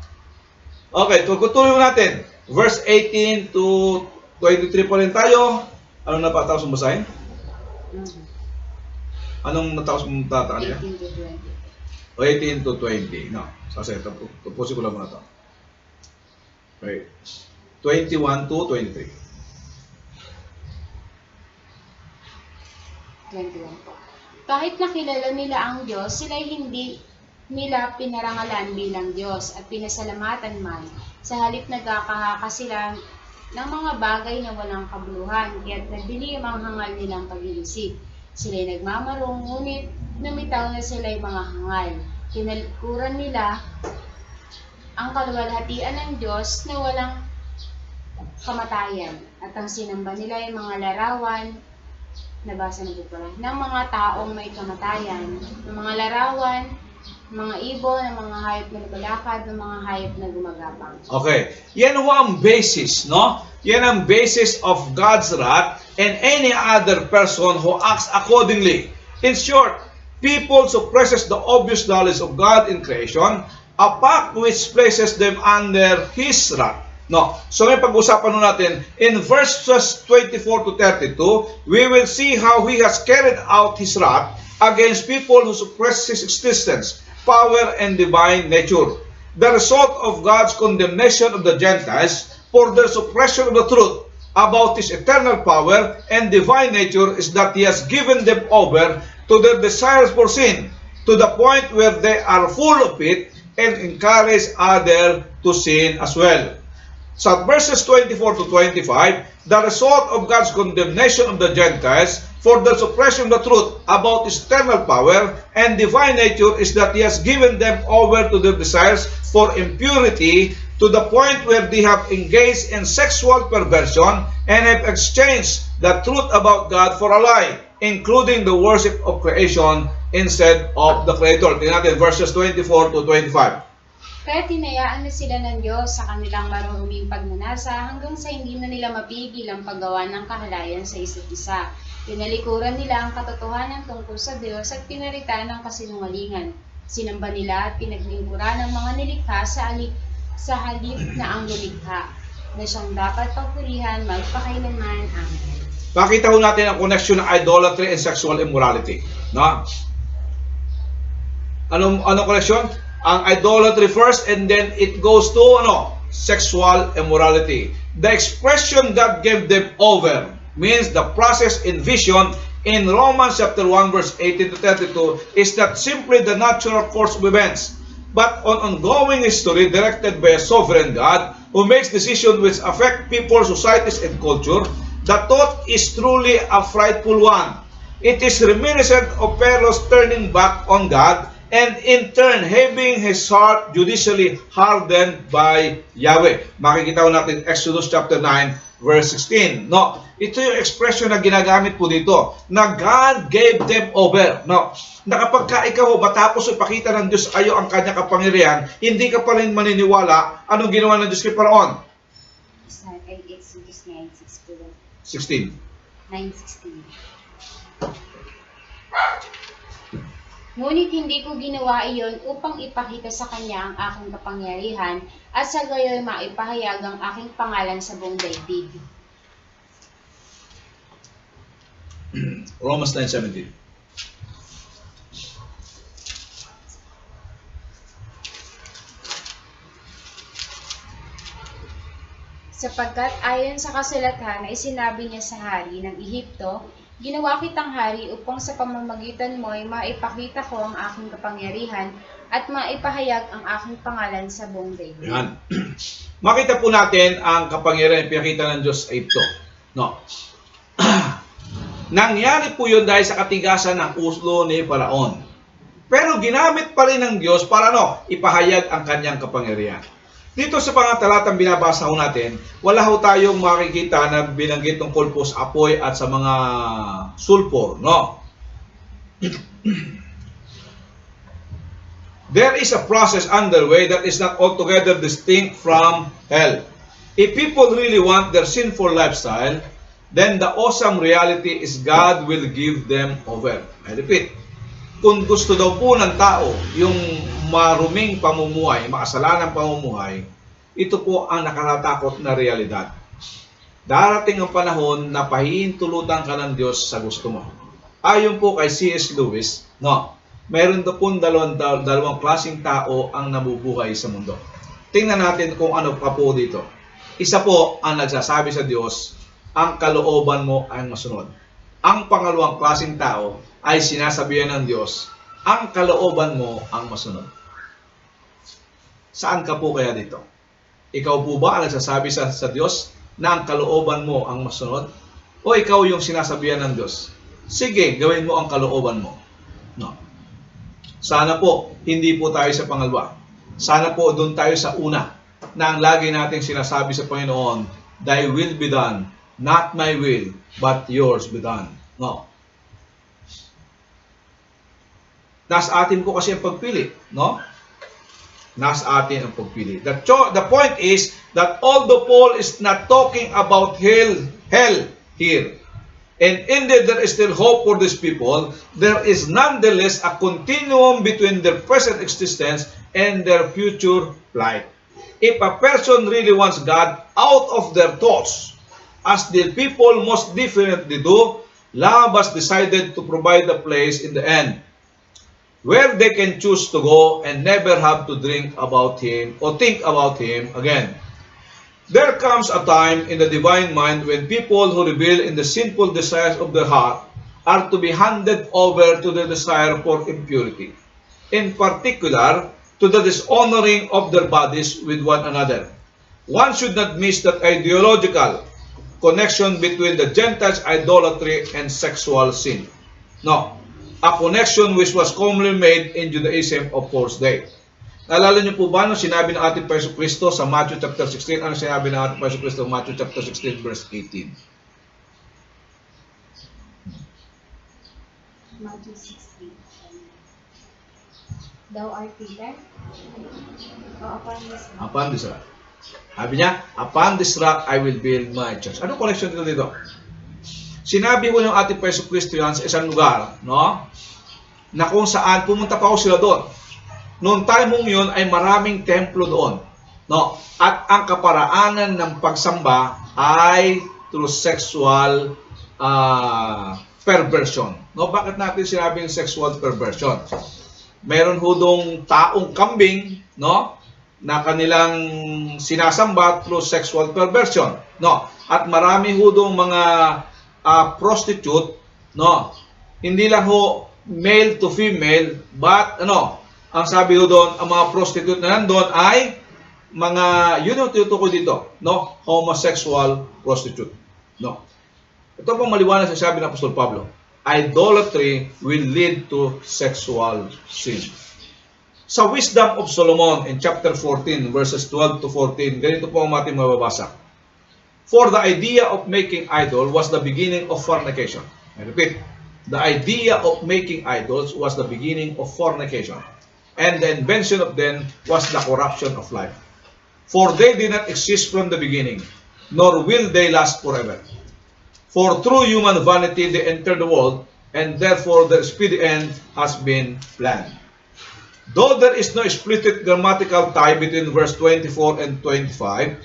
Okay, tutuloy natin. Verse 18 to 23 po rin tayo. Anong napatapos mong basahin? Anong natapos mong tatakal niya? 18 18 to to 20. 20. No. Kasi tapusin ko lang muna ito. Okay. 21 to 23. 21 po. Kahit nakilala nila ang Diyos, sila hindi nila pinarangalan bilang Diyos at pinasalamatan man. Sa halip nagkakahaka sila ng mga bagay na walang kabuluhan, kaya't nagdilim ang hangal nilang pag-iisip. Sila'y nagmamarong, ngunit namitaw na sila'y mga hangal. Tinalikuran nila ang kaluwalhatian ng Diyos na walang kamatayan, at ang sinamba nila ay mga larawan, nabasa na po pala, ng mga taong may kamatayan, ng mga larawan, mga ibon, ng mga hayop na lumalakad, ng mga hayop na gumagapang. Okay. Yan ho ang basis, no? Yan ang basis of God's wrath and any other person who acts accordingly. In short, people suppresses the obvious knowledge of God in creation, a fact which places them under His wrath. No. So ngayon pag-usapan natin, in verses 24 to 32, we will see how He has carried out His wrath against people who suppress His existence, power, and divine nature. The result of God's condemnation of the Gentiles for their suppression of the truth about His eternal power and divine nature is that He has given them over to their desires for sin, to the point where they are full of it and encourage others to sin as well. So verses 24 to 25, the result of God's condemnation of the Gentiles for the suppression of the truth about His eternal power and divine nature is that He has given them over to their desires for impurity, to the point where they have engaged in sexual perversion and have exchanged the truth about God for a lie, including the worship of creation instead of the Creator. Tingnan natin verses 24 to 25. Kaya tinayaan na sila ng Diyos sa kanilang maruming pagnanasa hanggang sa hindi na nila mapigil ang paggawa ng kahalayan sa isa't isa. Tinalikuran nila ang katotohanan tungkol sa Diyos at pinaritan ng kasinungalingan. Sinamba nila at pinaglingkuran ng mga nilikha sa halip na ang lulikha, na siyang dapat pagpurihan magpakailanman. Amen. Pakita ho natin ang connection ng idolatry and sexual immorality. No? Anong connection? Ang idolatry first and then it goes to sexual immorality. The expression God gave them over means the process envisioned in Romans chapter 1 verse 18 to 32 is not simply the natural course of events, but an ongoing history directed by a sovereign God who makes decisions which affect people, societies, and culture. The thought is truly a frightful one. It is reminiscent of Pharaoh's turning back on God and in turn having his heart judicially hardened by Yahweh. Makikita ko natin Exodus chapter 9 verse 16. No, ito yung expression na ginagamit po dito, na God gave them over. No, na kapag ikaw matapos ipakita ng Diyos ayo ang kanyang kapangyarihan, hindi ka pa rin maniniwala anong ginawa ng Diyos kay Paraon. Exodus 16. 9:16. Ngunit hindi ko ginawa iyon upang ipakita sa kanya ang aking kapangyarihan at sa gayoy maipahayag ang aking pangalan sa buong daigdig. Romans 9:17. Sapagkat ayon sa kasulatan ay sinabi niya sa hari ng Ehipto, Ginawa kitang hari upang sa pamamagitan mo ay maipakita ko ang aking kapangyarihan at maipahayag ang aking pangalan sa buong daigdig. Yan. Makita po natin ang kapangyarihan pinakita ng Diyos ay ito. No. Nangyari po yun dahil sa katigasan ng ulo ni Faraon. Pero ginamit pa rin ng Diyos para ipahayag ang kanyang kapangyarihan. Dito sa talatang binabasa ho natin, wala ho tayong makikita na binanggit tungkol po sa apoy at sa mga sulfur, no? There is a process underway that is not altogether distinct from hell. If people really want their sinful lifestyle, then the awesome reality is God will give them over. I repeat, kung gusto daw po ng tao yung maruming pamumuhay, makasalanang pamumuhay, ito po ang nakakatakot na realidad. Darating ang panahon na pahihintulutan ka ng Diyos sa gusto mo. Ayon po kay C.S. Lewis, meron daw po dalawang klaseng tao ang nabubuhay sa mundo. Tingnan natin kung ano pa po dito. Isa po ang nagsasabi sa Diyos, ang kalooban mo ay masunod. Ang pangalawang klaseng tao ay sinasabihan ng Diyos, ang kalooban mo ang masunod. Saan ka po kaya dito? Ikaw po ba ang nagsasabi sa Diyos na ang kalooban mo ang masunod? O ikaw yung sinasabihan ng Diyos, sige, gawin mo ang kalooban mo. No. Sana po, hindi po tayo sa pangalawa. Sana po doon tayo sa una, na ang lagi nating sinasabi sa Panginoon, thy will be done, not my will, but yours be done. No. Nasa atin po kasi ang pagpili, no? Nasa atin ang pagpili. The point is that although Paul is not talking about hell here, and indeed there is still hope for these people, there is nonetheless a continuum between their present existence and their future flight. If a person really wants God out of their thoughts, as the people most definitely do, love has decided to provide a place in the end where they can choose to go and never have to think about Him again. There comes a time in the divine mind when people who reveal in the sinful desires of their heart are to be handed over to the desire for impurity, in particular to the dishonoring of their bodies with one another. One should not miss that ideological connection between the Gentiles' idolatry and sexual sin. No, a connection which was commonly made in Judaism of first day. Naalala niyo po ba nung sinabi ng ating Paiso Kristo sa Matthew chapter 16? Ano sinabi ng ating Paiso Kristo sa Matthew chapter 16 verse 18? Matthew 16. Thou art Peter? Upon this rock. Sabi niya, upon this rock I will build my church. Anong connection dito? Sinabi ko ng ating Paiso Kristo yan sa isang lugar, no? Na kung saan pumunta pa ako sila doon. Noong time mong yun ay maraming templo doon. No? At ang kaparaanan ng pagsamba ay through sexual perversion. No? Bakit natin sinabing sexual perversion? Meron hudong taong kambing, no? Na kanilang sinasamba through sexual perversion. No? At marami hudong mga prostitute, no? Hindi lang ho male to female, but ang sabi ko doon, ang mga prostitute na nandun ay mga, yun ang tinutukoy dito, no? Homosexual prostitute. No. Ito pong maliwanag sa sabi ng Apostol Pablo. Idolatry will lead to sexual sin. Sa Wisdom of Solomon in chapter 14, verses 12 to 14, ganito po ang ating mababasa. For the idea of making idol was the beginning of fornication. I repeat, the idea of making idols was the beginning of fornication. And the invention of them was the corruption of life. For they did not exist from the beginning, nor will they last forever. For through human vanity they entered the world, and therefore their speedy end has been planned. Though there is no explicit grammatical tie between verse 24 and 25,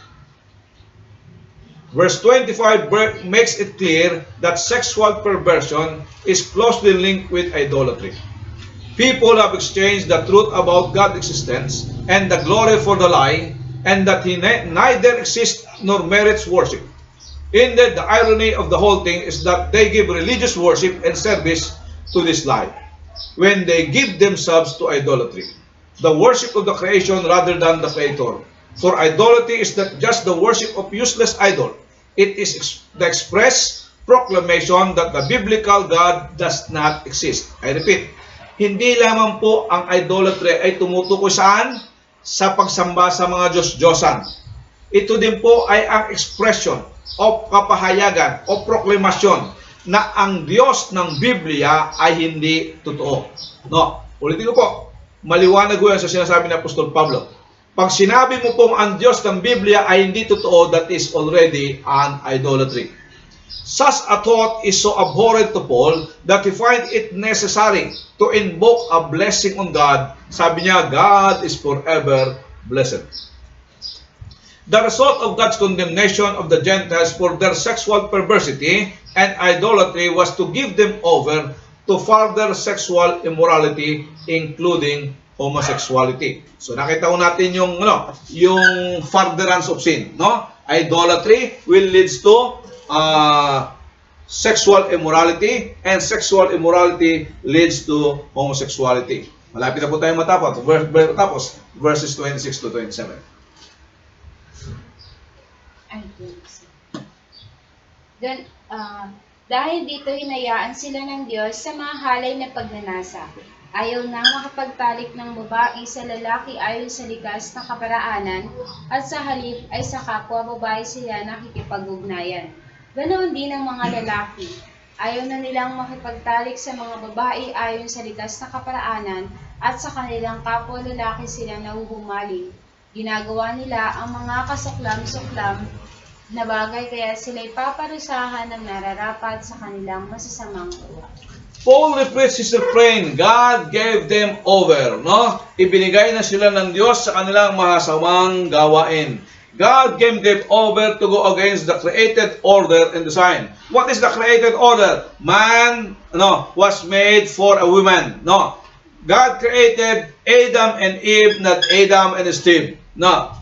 verse 25 makes it clear that sexual perversion is closely linked with idolatry. People have exchanged the truth about God's existence and the glory for the lie, and that He neither exists nor merits worship. Indeed, the irony of the whole thing is that they give religious worship and service to this lie when they give themselves to idolatry, the worship of the creation rather than the Creator. For idolatry is not just the worship of useless idol. It is the express proclamation that the biblical God does not exist. I repeat, hindi lamang po ang idolatry ay tumutukoy saan? Sa pagsamba sa mga Diyos-Diyosan. Ito din po ay ang expression o kapahayagan o proklamasyon na ang Diyos ng Biblia ay hindi totoo. No, ulitin ko po, maliwanag ko yan sa sinasabi ni Apostol Pablo. Pag sinabi mo pong ang Diyos ng Biblia ay hindi totoo, that is already an idolatry. Such a thought is so abhorrent to Paul that he find it necessary to invoke a blessing on God. Sabi niya, God is forever blessed. The result of God's condemnation of the Gentiles for their sexual perversity and idolatry was to give them over to further sexual immorality, including homosexuality. So nakita ko natin yung yung furtherance of sin, no? Idolatry will leads to sexual immorality, and sexual immorality leads to homosexuality. Malapit na po tayong matapos. Verses 26 to 27. Then, dahil dito hinayaan sila ng Diyos sa mga halay na pagnanasa. Ayaw nang makapagtalik ng babae sa lalaki ayon sa likas na kaparaanan, at sa halip ay sa kapwa babae sila nakikipag-ugnayan. Ganoon din ang mga lalaki. Ayaw na nilang makipagtalik sa mga babae ayon sa likas na kaparaanan, at sa kanilang kapwa lalaki sila nahuhumaling. Ginagawa nila ang mga kasuklam-suklam na bagay, kaya sila'y paparusahan ng nararapat sa kanilang masasamang gawa. Paul repeats his refrain, God gave them over, no? Ibinigay na sila ng Diyos sa kanilang masasamang gawain. God gave them over to go against the created order and design. What is the created order? Man, was made for a woman, no? God created Adam and Eve, not Adam and Steve, no?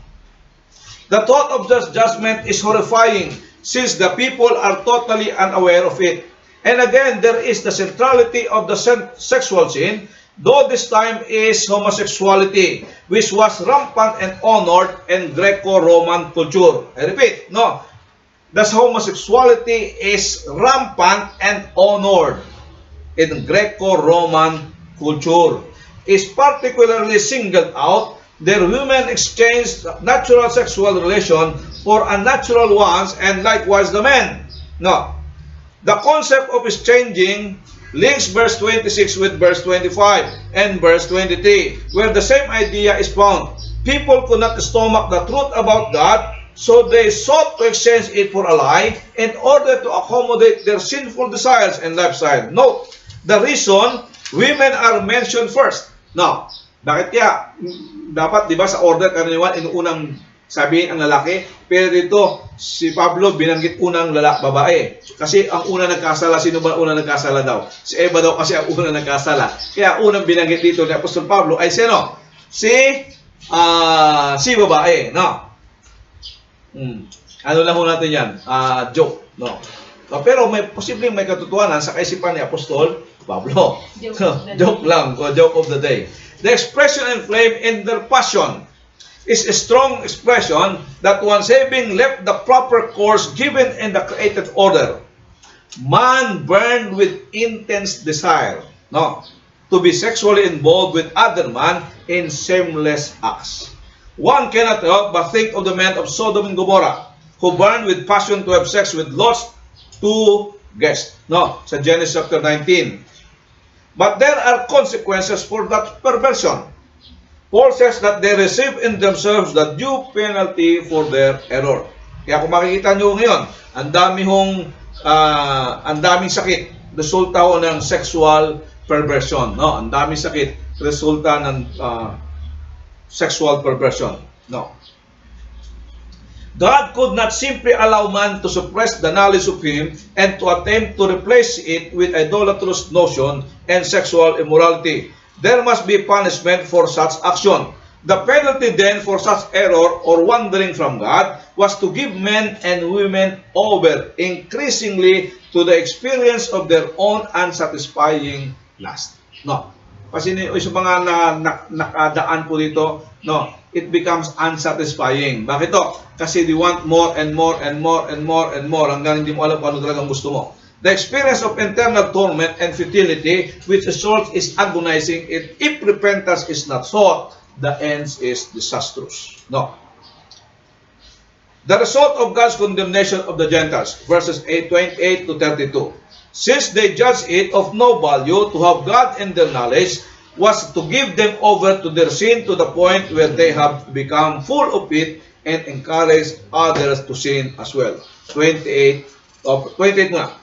The thought of this judgment is horrifying since the people are totally unaware of it. And again, there is the centrality of the sexual sin, though this time is homosexuality, which was rampant and honored in Greco-Roman culture. I repeat, the homosexuality is rampant and honored in Greco-Roman culture. Is particularly singled out. Their women exchanged natural sexual relation for unnatural ones, and likewise the men. No. The concept of exchanging links verse 26 with verse 25 and verse 23, where the same idea is found. People could not stomach the truth about God, so they sought to exchange it for a lie in order to accommodate their sinful desires and lifestyle. Note, the reason women are mentioned first. Now, bakit kaya? Dapat, di ba, sa order karaniwan, inuunang sabihin ang lalaki, pero dito, si Pablo binanggit unang babae. Kasi ang una nagkasala, sino ba unang nagkasala daw? Si Eva daw kasi ang unang nagkasala. Kaya unang binanggit dito ni Apostol Pablo ay sino? Si babae, no? Ano lang ho natin yan? Joke, no? Pero posibleng may katotohanan sa kaisipan ni Apostol Pablo. Joke lang, joke of the day. The expression and flame in their passion is a strong expression that once having left the proper course given in the created order, man burned with intense desire, to be sexually involved with other man in shameless acts. One cannot help but think of the men of Sodom and Gomorrah, who burned with passion to have sex with Lot's two guests. Sa Genesis chapter 19. But there are consequences for that perversion. Paul says that they receive in themselves the due penalty for their error. Kaya kung makikita nyo ngayon, ang daming sakit, resulta ho ng sexual perversion. Ang daming sakit, resulta ng sexual perversion. God could not simply allow man to suppress the knowledge of Him and to attempt to replace it with idolatrous notion and sexual immorality. There must be punishment for such action. The penalty then for such error or wandering from God was to give men and women over increasingly to the experience of their own unsatisfying lust. No. Kasi yung mga nakadaan po dito, no, it becomes unsatisfying. Bakit to? Kasi they want more and more and more and more and more hanggang hindi mo alam kung ano talagang gusto mo. The experience of internal torment and futility which results is agonizing if repentance is not sought, the ends is disastrous. No. The result of God's condemnation of the Gentiles, verses 28 to 32. Since they judged it of no value to have God in their knowledge, was to give them over to their sin to the point where they have become full of it and encourage others to sin as well. 28 nga.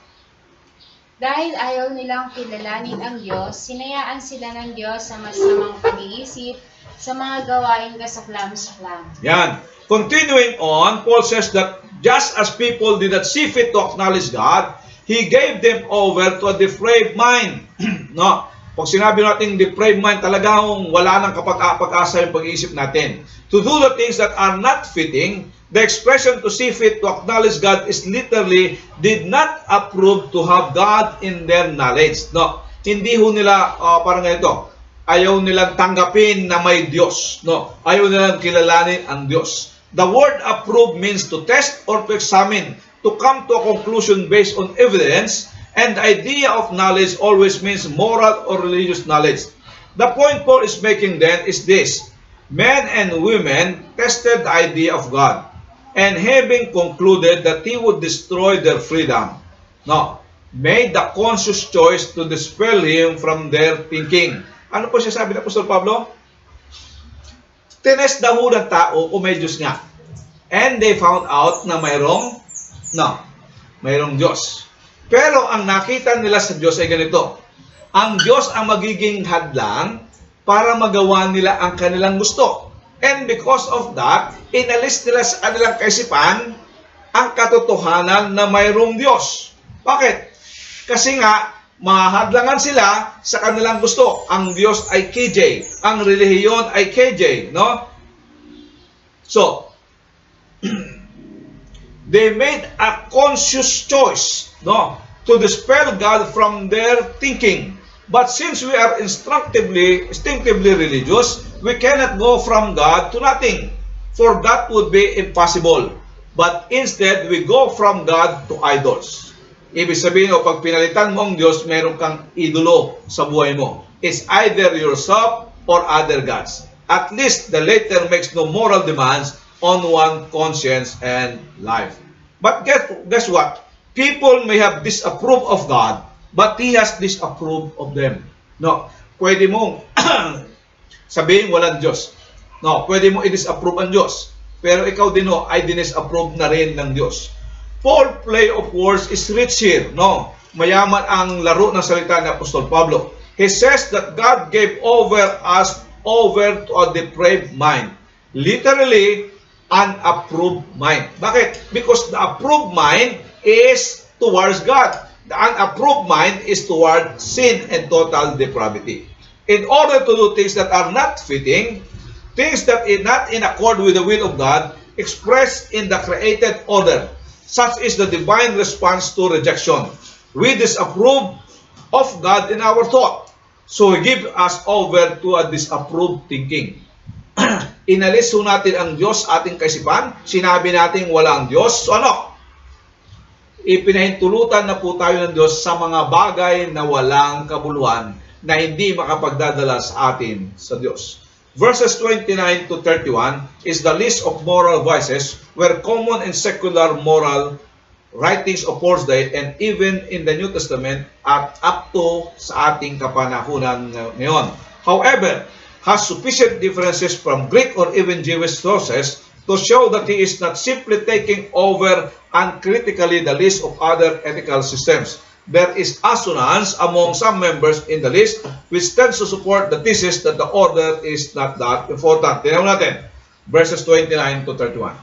Dahil ayaw nilang kilalanin ang Diyos, sinayaan sila ng Diyos sa masamang pag-iisip, sa mga gawaing kasaklam-saklam. Yan. Continuing on, Paul says that just as people did not see fit to acknowledge God, He gave them over to a depraved mind. No? Pag sinabi natin depraved mind, talagang wala nang kapag-asa yung pag-iisip natin. To do the things that are not fitting, the expression to see fit to acknowledge God is literally did not approve to have God in their knowledge. No? Hindi ho nila parang ganito. Ayaw nilang tanggapin na may Diyos. No? Ayaw nilang kilalanin ang Diyos. The word approve means to test or to examine, to come to a conclusion based on evidence, and the idea of knowledge always means moral or religious knowledge. The point Paul is making then is this: men and women tested the idea of God, and having concluded that He would destroy their freedom, no, made the conscious choice to dispel Him from their thinking. Ano po siya sabi ng Apostol Pablo? Tinest daw ng tao kung may Diyos nga. And they found out na mayroong Diyos. Pero ang nakita nila sa Diyos ay ganito. Ang Diyos ang magiging hadlang para magawa nila ang kanilang gusto. And because of that, inalis nila sa kanilang kaisipan ang katotohanan na mayroong Diyos. Bakit? Kasi nga, mahadlangan sila sa kanilang gusto. Ang Diyos ay KJ. Ang relihiyon ay KJ. No? So, they made a conscious choice, no, to dispel God from their thinking. But since we are instinctively religious, we cannot go from God to nothing, for that would be impossible. But instead, we go from God to idols. Ibig sabihin, pag pinalitan mo ang Diyos, meron kang idolo sa buhay mo. It's either yourself or other gods. At least the latter makes no moral demands on one conscience and life. But guess what? People may have disapproved of God, but He has disapproved of them. No, pwede mong sabihin walang Diyos. No, pwede mong i-disapprove ang Diyos. Pero ikaw din ay dinisapprove na rin ng Diyos. Paul play of words is rich here. No, mayaman ang laro ng salita ni Apostol Pablo. He says that God gave us over to a depraved mind. Literally, unapproved mind. Bakit? Because the approved mind is towards God. The unapproved mind is toward sin and total depravity. In order to do things that are not fitting, things that are not in accord with the will of God, expressed in the created order, such is the divine response to rejection. We disapprove of God in our thought, so He gives us over to a disapproved thinking. Inalis ho natin ang Diyos ating kaisipan, sinabi natin wala ang Diyos, so ano? Ipinahintulutan na po tayo ng Diyos sa mga bagay na walang kabuluhan na hindi makapagdadala sa atin sa Diyos. Verses 29 to 31 is the list of moral vices where common and secular moral writings of Paul's day and even in the New Testament at up to sa ating kapanahunan ngayon. However, has sufficient differences from Greek or even Jewish sources to show that he is not simply taking over uncritically the list of other ethical systems. There is assonance among some members in the list which tends to support the thesis that the order is not that important. Tingnan natin, verses 29 to 31.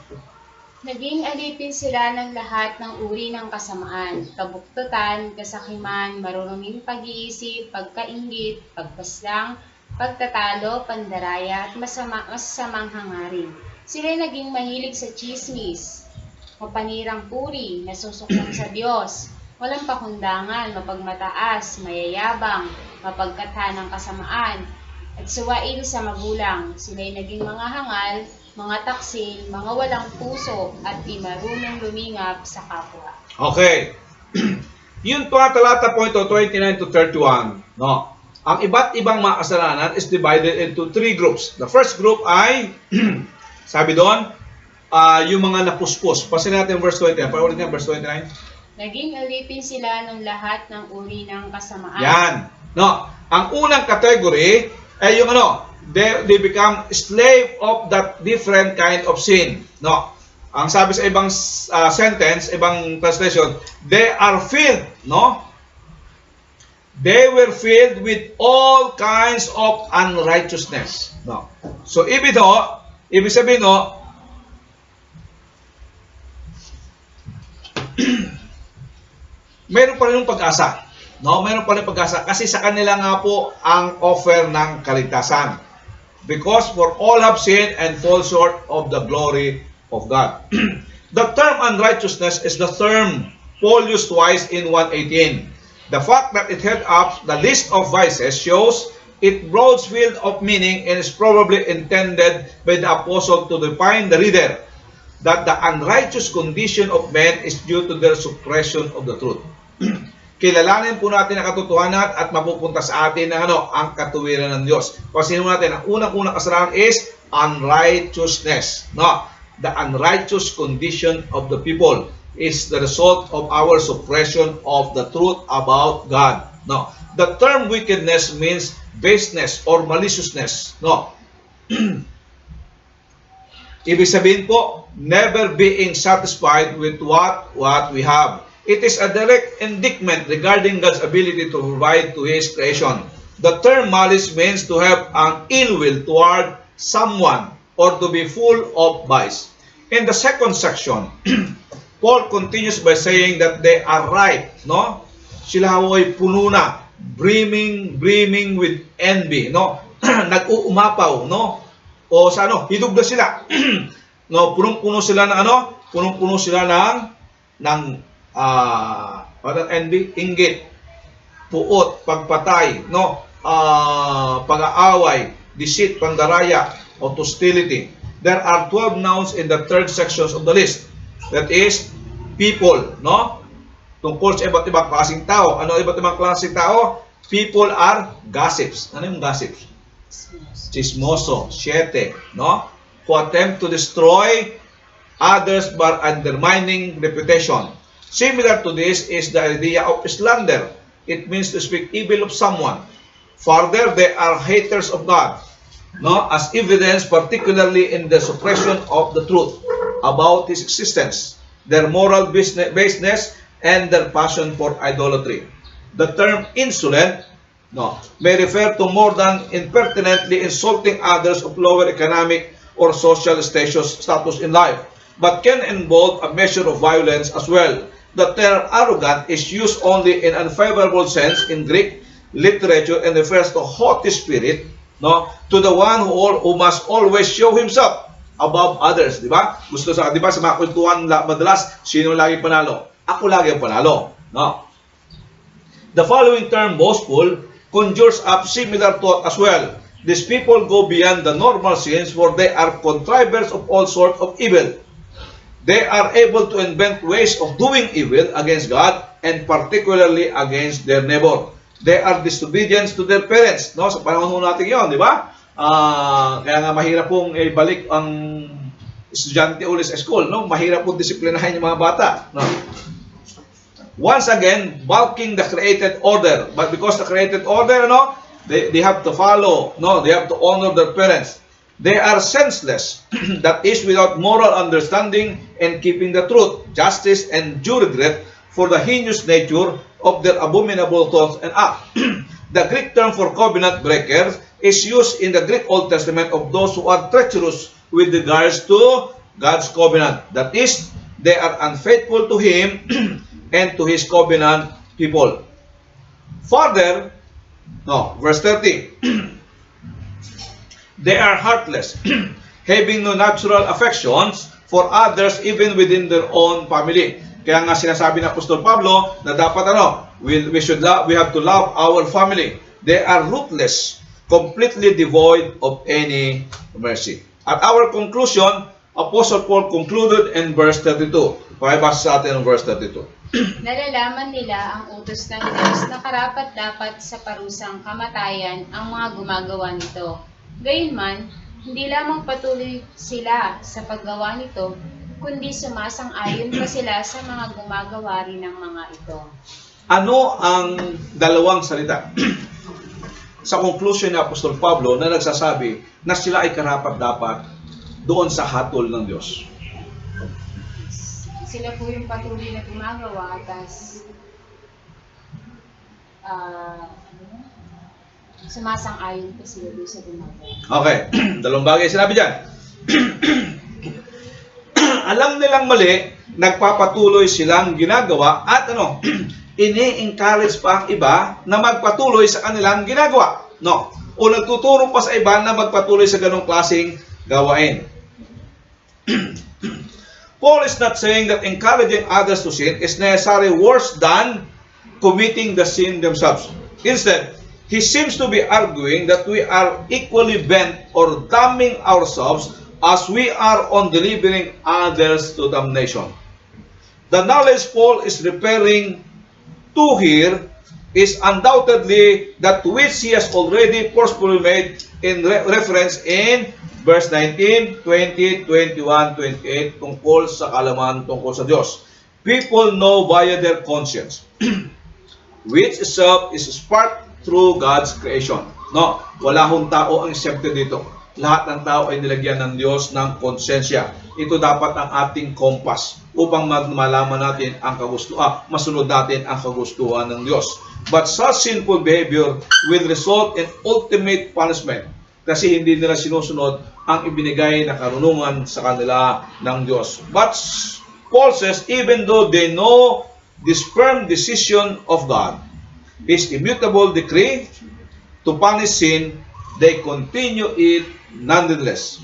Naging alipin sila ng lahat ng uri ng kasamaan, kabuktutan, kasakiman, marunuming pag-iisip, pagkaingit, pagpaslang, pagtatalo, pandaraya, at masasamang hangarin. Sila'y naging mahilig sa tsismis, mapanirang puri, nasusuklong sa Diyos, walang pakundangan, mapagmataas, mayayabang, mapagkatha ng kasamaan, at suwail sa magulang. Sila'y naging mga hangal, mga taksil, mga walang puso, at di marunong lumingap sa kapwa. Okay. Yun pa talata po ito, 29 to 31. No? Ang iba't ibang mga kasalanan is divided into three groups. The first group ay, sabi doon, yung mga napuspos. Pasin natin verse 29. Paulit niya, verse 29. Naging alipin sila ng lahat ng uri ng kasamaan. Yan. No? Ang unang category ay yung they become slave of that different kind of sin. No? Ang sabi sa ibang sentence, ibang translation, they are filled, no? They were filled with all kinds of unrighteousness. No? So, ibig sabihin, meron pa rin pag-asa. No? Meron pa rin pag-asa kasi sa kanila nga po ang offer ng kaligtasan. Because for all have sinned and fall short of the glory of God. The term unrighteousness is the term Paul used twice in 1:18. The fact that it held up the list of vices shows it broad field of meaning and is probably intended by the apostle to define the reader that the unrighteous condition of men is due to their suppression of the truth. Kilalanin po natin ang katotohanan at mapupunta sa atin ng ang katuwiran ng Diyos. Pansinin mo natin, ang unang kasalanan is unrighteousness. No? The unrighteous condition of the people is the result of our suppression of the truth about God. No. The term wickedness means baseness or maliciousness. No. Ibig sabihin po, never being satisfied with what we have. It is a direct indictment regarding God's ability to provide to His creation. The term malice means to have an ill will toward someone or to be full of vice. In the second section, Paul continues by saying that they are ripe, no? Sila ay puno na, brimming with envy, no? Nag-uumapaw, no? O sa hidog na sila. No, punong-puno sila ng punong-puno sila ng envy, inggit, puot, pagpatay, no? Pag-aaway, deceit, pandaraya, or hostility. There are 12 nouns in the third sections of the list. That is, people, no? Tungkol sa iba't ibang klaseng tao. Ano iba't ibang klaseng tao? People are gossips. Ano yung gossips? Chismoso, siete, no? Who attempt to destroy others by undermining reputation. Similar to this is the idea of slander. It means to speak evil of someone. Further, they are haters of God. No, as evidence particularly in the suppression of the truth about His existence, their moral baseness, and their passion for idolatry. The term insolent may refer to more than impertinently insulting others of lower economic or social status in life, but can involve a measure of violence as well. The term arrogant is used only in unfavorable sense in Greek literature and refers to haughty spirit, to the one who must always show himself above others, di ba? Gusto sa, di ba, sa mga kwentuhan madalas, sino lagi panalo? Ako lagi ang panalo, no? The following term, boastful, conjures up similar thought as well. These people go beyond the normal sins, for they are contrivers of all sorts of evil. They are able to invent ways of doing evil against God and particularly against their neighbor. They are disobedient to their parents. No? Sa panahon natin yon, di ba? Kaya nga mahirap pong ibalik ang estudyante ulit sa school. No? Mahirap pong disiplinahin yung mga bata. No? Once again, bulking the created order. But because the created order, they have to follow. No? They have to honor their parents. They are senseless. That is, without moral understanding and keeping the truth, justice, and due regret for the heinous nature of their abominable thoughts and acts. The Greek term for covenant breakers is used in the Greek Old Testament of those who are treacherous with regards to God's covenant. That is, they are unfaithful to Him and to His covenant people. Further, verse 30. They are heartless, having no natural affections for others even within their own family. Kaya nga sinasabi ng Apostol Pablo na dapat we have to love our family. They are ruthless, completely devoid of any mercy. At our conclusion, Apostle Paul concluded in verse 32. Pakibasa sa atin ang verse 32. Nalalaman nila ang utos ng Diyos na karapat-dapat sa parusang kamatayan ang mga gumagawa nito. Gayunman, hindi lamang patuloy sila sa paggawa nito, kundi sumasang-ayon pa sila sa mga gumagawa rin ng mga ito. Ano ang dalawang salita sa conclusion ni Apostol Pablo na nagsasabi na sila ay karapat-dapat doon sa hatol ng Diyos? Sila po yung patuloy na gumagawa, tas sumasang-ayon pa sila doon sa gumagawa. Okay, dalawang bagay sinabi dyan. Alam nilang mali, nagpapatuloy silang ginagawa at ini-encourage pa ang iba na magpatuloy sa kanilang ginagawa. No. O nagtuturo pa sa iba na magpatuloy sa ganong klaseng gawain. Paul is not saying that encouraging others to sin is necessarily worse than committing the sin themselves. Instead, he seems to be arguing that we are equally bent or damning ourselves as we are on delivering others to damnation. The knowledge Paul is referring to here is undoubtedly that which he has already forcefully made in reference in verse 19, 20, 21, 28 tungkol sa kalaman tungkol sa Diyos. People know via their conscience, which itself is sparked through God's creation. No, wala hong tao ang exempted dito. Lahat ng tao ay nilagyan ng Diyos ng konsensya. Ito dapat ang ating kompas upang malaman natin ang masunod natin ang kagustuhan ng Diyos. But such sinful behavior will result in ultimate punishment kasi hindi nila sinusunod ang ibinigay na karunungan sa kanila ng Diyos. But Paul says, even though they know this firm decision of God, His immutable decree to punish sin, they continue it nonetheless.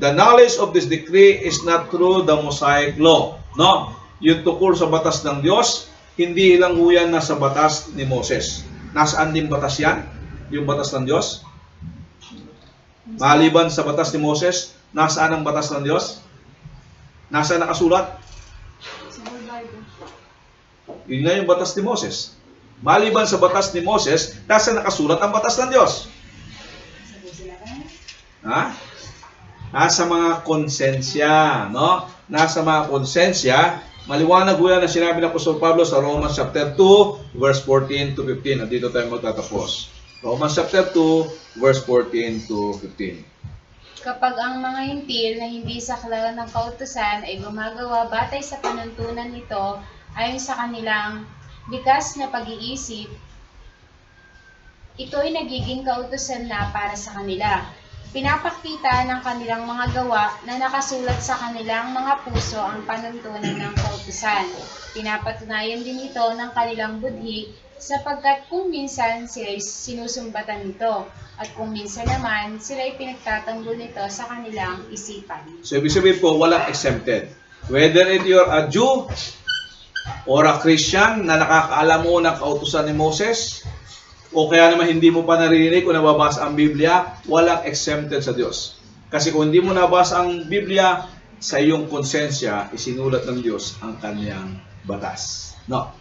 The knowledge of this decree is not through the Mosaic law. No, yung tungkol sa batas ng Diyos, hindi lang yan nasa batas ni Moses. Nasaan din batas yan? Yung batas ng Diyos? Maliban sa batas ni Moses, nasaan ang batas ng Diyos? Nasaan nakasulat? Yun nga yung batas ni Moses. Maliban sa batas ni Moses, nasaan nakasulat ang batas ng Diyos? Ha? Nasa mga konsensya, no? Nasa mga konsensya, maliwanag po yan na sinabi ng Apostol Pablo sa Romans chapter 2, verse 14 to 15. At dito tayo magtatapos. Romans chapter 2, verse 14 to 15. Kapag ang mga hintil na hindi sakla ng kautusan ay gumagawa batay sa panuntunan nito ayon sa kanilang likas na pag-iisip, ito ay nagiging kautusan na para sa kanila. Pinapakita ng kanilang mga gawa na nakasulat sa kanilang mga puso ang panuntunan ng kautusan. Pinapatunayan din ito ng kanilang budhi sapagkat kung minsan sila'y sinusumbatan nito at kung minsan naman sila'y pinagtatanggol nito sa kanilang isipan. So, ibig sabihin po, walang exempted. Whether you're a Jew or a Christian na nakakaalam mo ng kautusan ni Moses, o kaya naman hindi mo pa naririnig o nababasa ang Biblia, walang exempted sa Diyos. Kasi kung hindi mo nabasa ang Biblia, sa iyong konsensya, isinulat ng Diyos ang kanyang batas. No.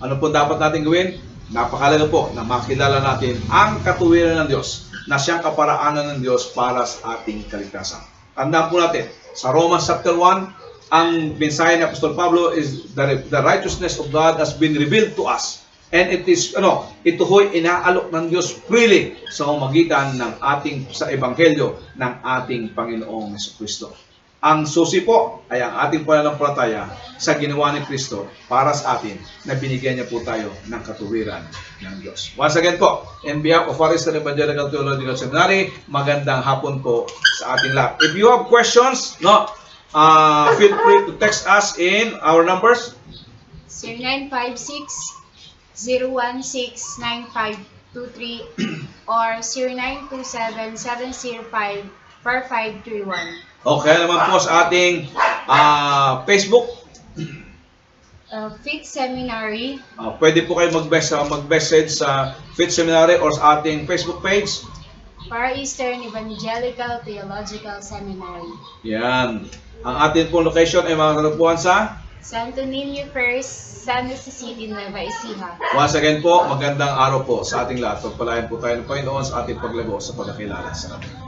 Ano po dapat natin gawin? Napakalaga po na makilala natin ang katuwiran ng Diyos na siyang kaparaanan ng Diyos para sa ating kaligtasan. Tandaan po natin, sa Romans chapter 1, ang mensahe ni Apostol Pablo is the righteousness of God has been revealed to us. And it is, ito ho'y inaalok ng Diyos freely sa pamamagitan ng sa Ebanghelyo ng ating Panginoong Jesucristo. Ang susi po ay ang ating pananampalataya sa ginawa ni Kristo para sa atin na binigyan niya po tayo ng katuwiran ng Diyos. Once again po, in behalf of Eastern Evangelical Theological Seminary, magandang hapon po sa ating lahat. If you have questions, feel free to text us in our numbers. 0956-016-9522 or 0927-705-4531. Okay naman po sa ating Facebook. Faith Seminary. Pwede po kayo mag-message sa Faith Seminary or sa ating Facebook page. Far Eastern Evangelical Theological Seminary. Yan. Ang ating pong location ay matatagpuan sa Santo Niño First, San Jose City, Nueva Ecija. once again po, magandang araw po sa ating lahat. Pagpalain po tayo ng Panginoon sa ating paglago sa pagkakilala sa Kanya.